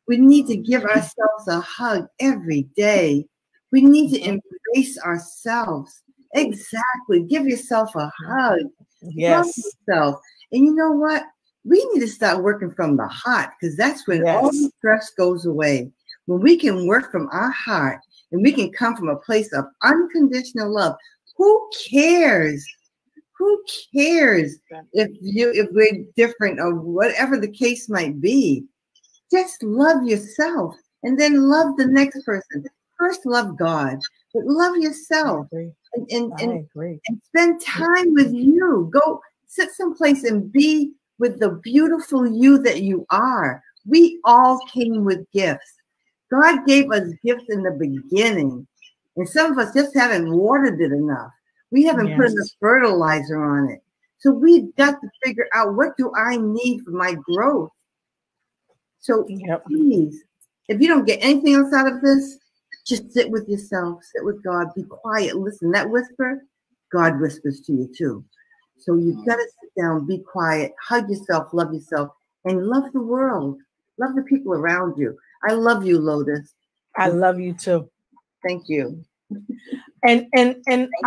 We need to give ourselves a hug every day. We need to embrace ourselves. Exactly. Give yourself a hug. Yes. Love yourself. And you know what? We need to start working from the heart, because that's when all the stress goes away. When we can work from our heart and we can come from a place of unconditional love. Who cares? Who cares if we're different or whatever the case might be? Just love yourself and then love the next person. First, love God, but love yourself and spend time with you. Go sit someplace and be with the beautiful you that you are. We all came with gifts. God gave us gifts in the beginning, and some of us just haven't watered it enough. We haven't put enough fertilizer on it. So we've got to figure out, what do I need for my growth? So please, if you don't get anything else out of this, just sit with yourself, sit with God, be quiet, listen. That whisper, God whispers to you too. So you've got to sit down, be quiet, hug yourself, and love the world. Love the people around you. I love you, Lotus. I love you too. Thank you. And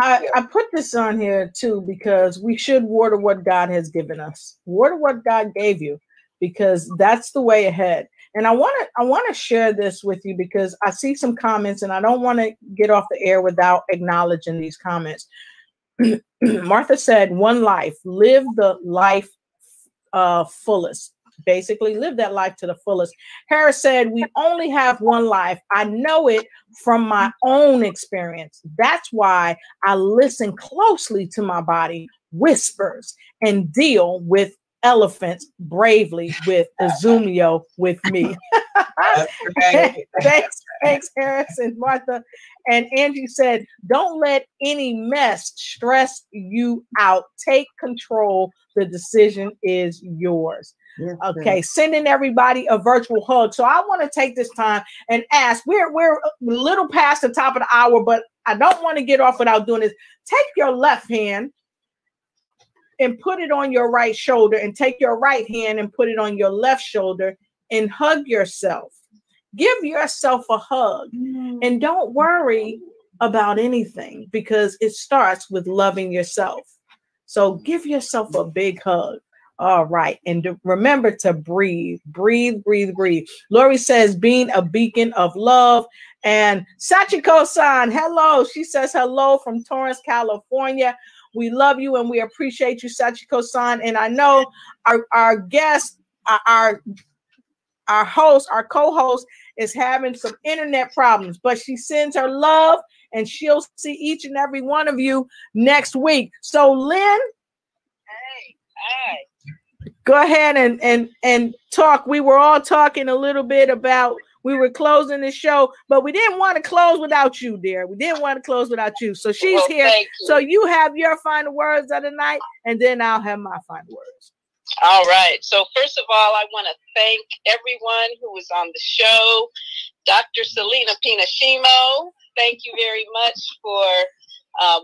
I put this on here too, because we should water what God has given us. Water what God gave you, because that's the way ahead. And I want to share this with you, because I see some comments and I don't want to get off the air without acknowledging these comments. Martha said, one life, live the life fullest. Basically, live that life to the fullest. Harris said, we only have one life. I know it from my own experience. That's why I listen closely to my body whispers and deal with elephants bravely with Azumio with me. Thanks, Harris and Martha. And Angie said, don't let any mess stress you out. Take control. The decision is yours. Yes, okay, sending everybody a virtual hug. So I want to take this time and ask, we're a little past the top of the hour, but I don't want to get off without doing this. Take your left hand and put it on your right shoulder, and take your right hand and put it on your left shoulder, and hug yourself. Give yourself a hug, and don't worry about anything, because it starts with loving yourself. So give yourself a big hug. All right. And remember to breathe, breathe, breathe, breathe. Lori says, being a beacon of love. And Sachiko-san, hello. She says hello from Torrance, California. We love you and we appreciate you, Sachiko-san. And I know our guest, our host, our co-host is having some internet problems, but she sends her love and she'll see each and every one of you next week. So Lynn, go ahead and talk. We were all talking a little bit about, we were closing the show, but we didn't want to close without you, dear. We didn't want to close without you. So she's here. So you have your final words of the night, and then I'll have my final words. All right. So first of all, I want to thank everyone who was on the show. Dr. Selena Pinashimo, thank you very much for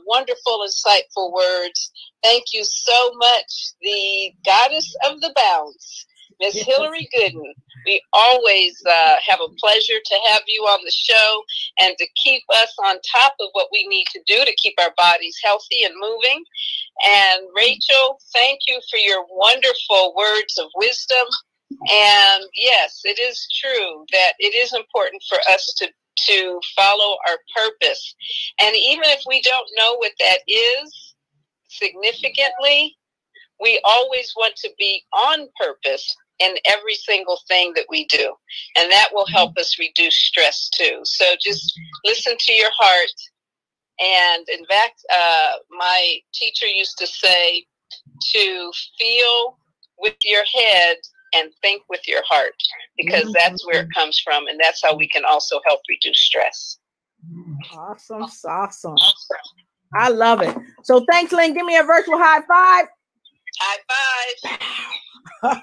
wonderful, insightful words. Thank you so much, the goddess of the bounce. Miss Hillary Gooden, we always have a pleasure to have you on the show and to keep us on top of what we need to do to keep our bodies healthy and moving. And Rachel, thank you for your wonderful words of wisdom. And yes, it is true that it is important for us to follow our purpose. And even if we don't know what that is significantly, we always want to be on purpose in every single thing that we do. And that will help us reduce stress too. So just listen to your heart. And in fact, my teacher used to say to feel with your head and think with your heart, because that's where it comes from. And that's how we can also help reduce stress. Awesome. Awesome. I love it. So thanks, Lynn. Give me a virtual high five. High five.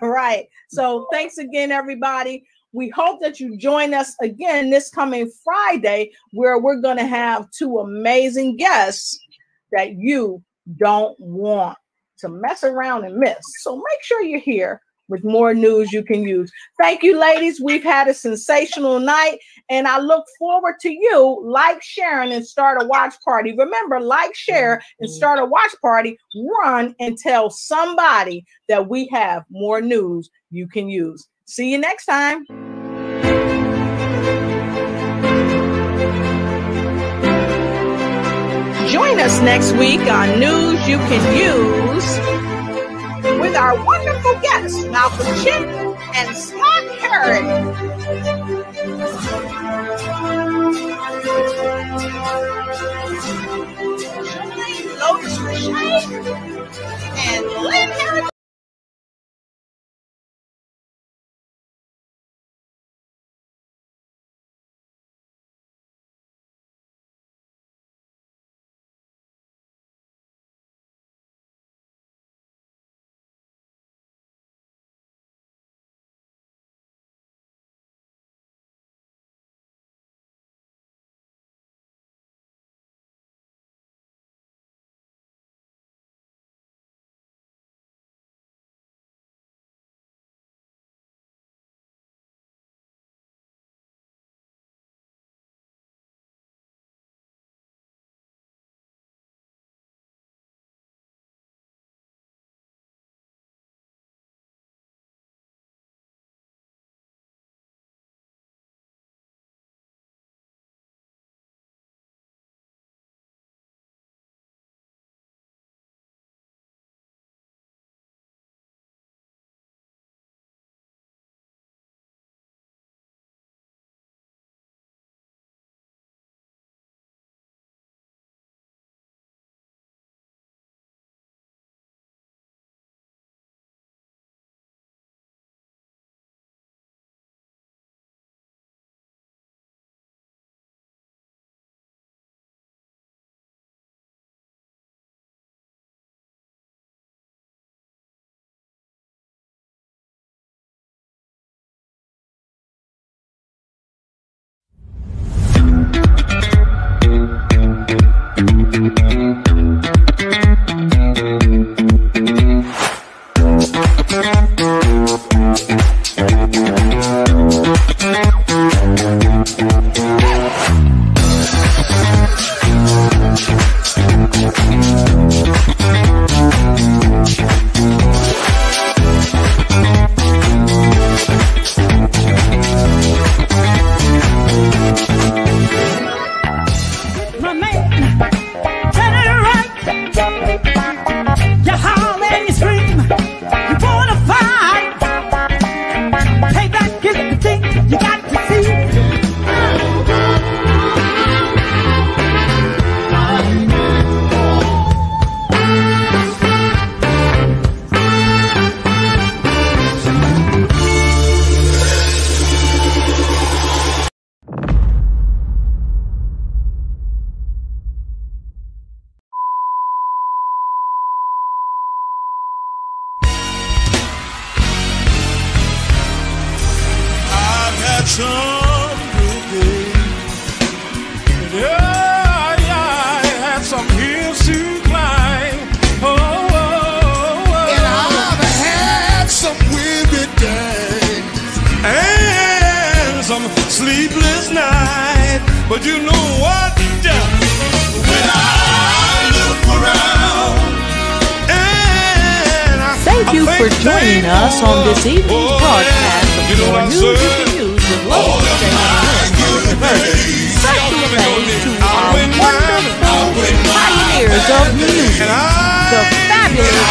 All right. So thanks again, everybody. We hope that you join us again this coming Friday, where we're going to have two amazing guests that you don't want to mess around and miss. So make sure you're here with more news you can use. Thank you, ladies. We've had a sensational night, and I look forward to you like, sharing, and start a watch party. Remember, like, share, and start a watch party. Run and tell somebody that we have more news you can use. See you next time. Join us next week on News You Can Use with our wonderful guests, Malcolm Chip and Scott Herrick. Lotus Rashay and Lynn Herrick. Some weary day. But you know what? When I look around, and thank you for joining us on this evening's broadcast of Your News You Can Use with Lois and Lynn. Special thanks to our wonderful pioneers of music, the fabulous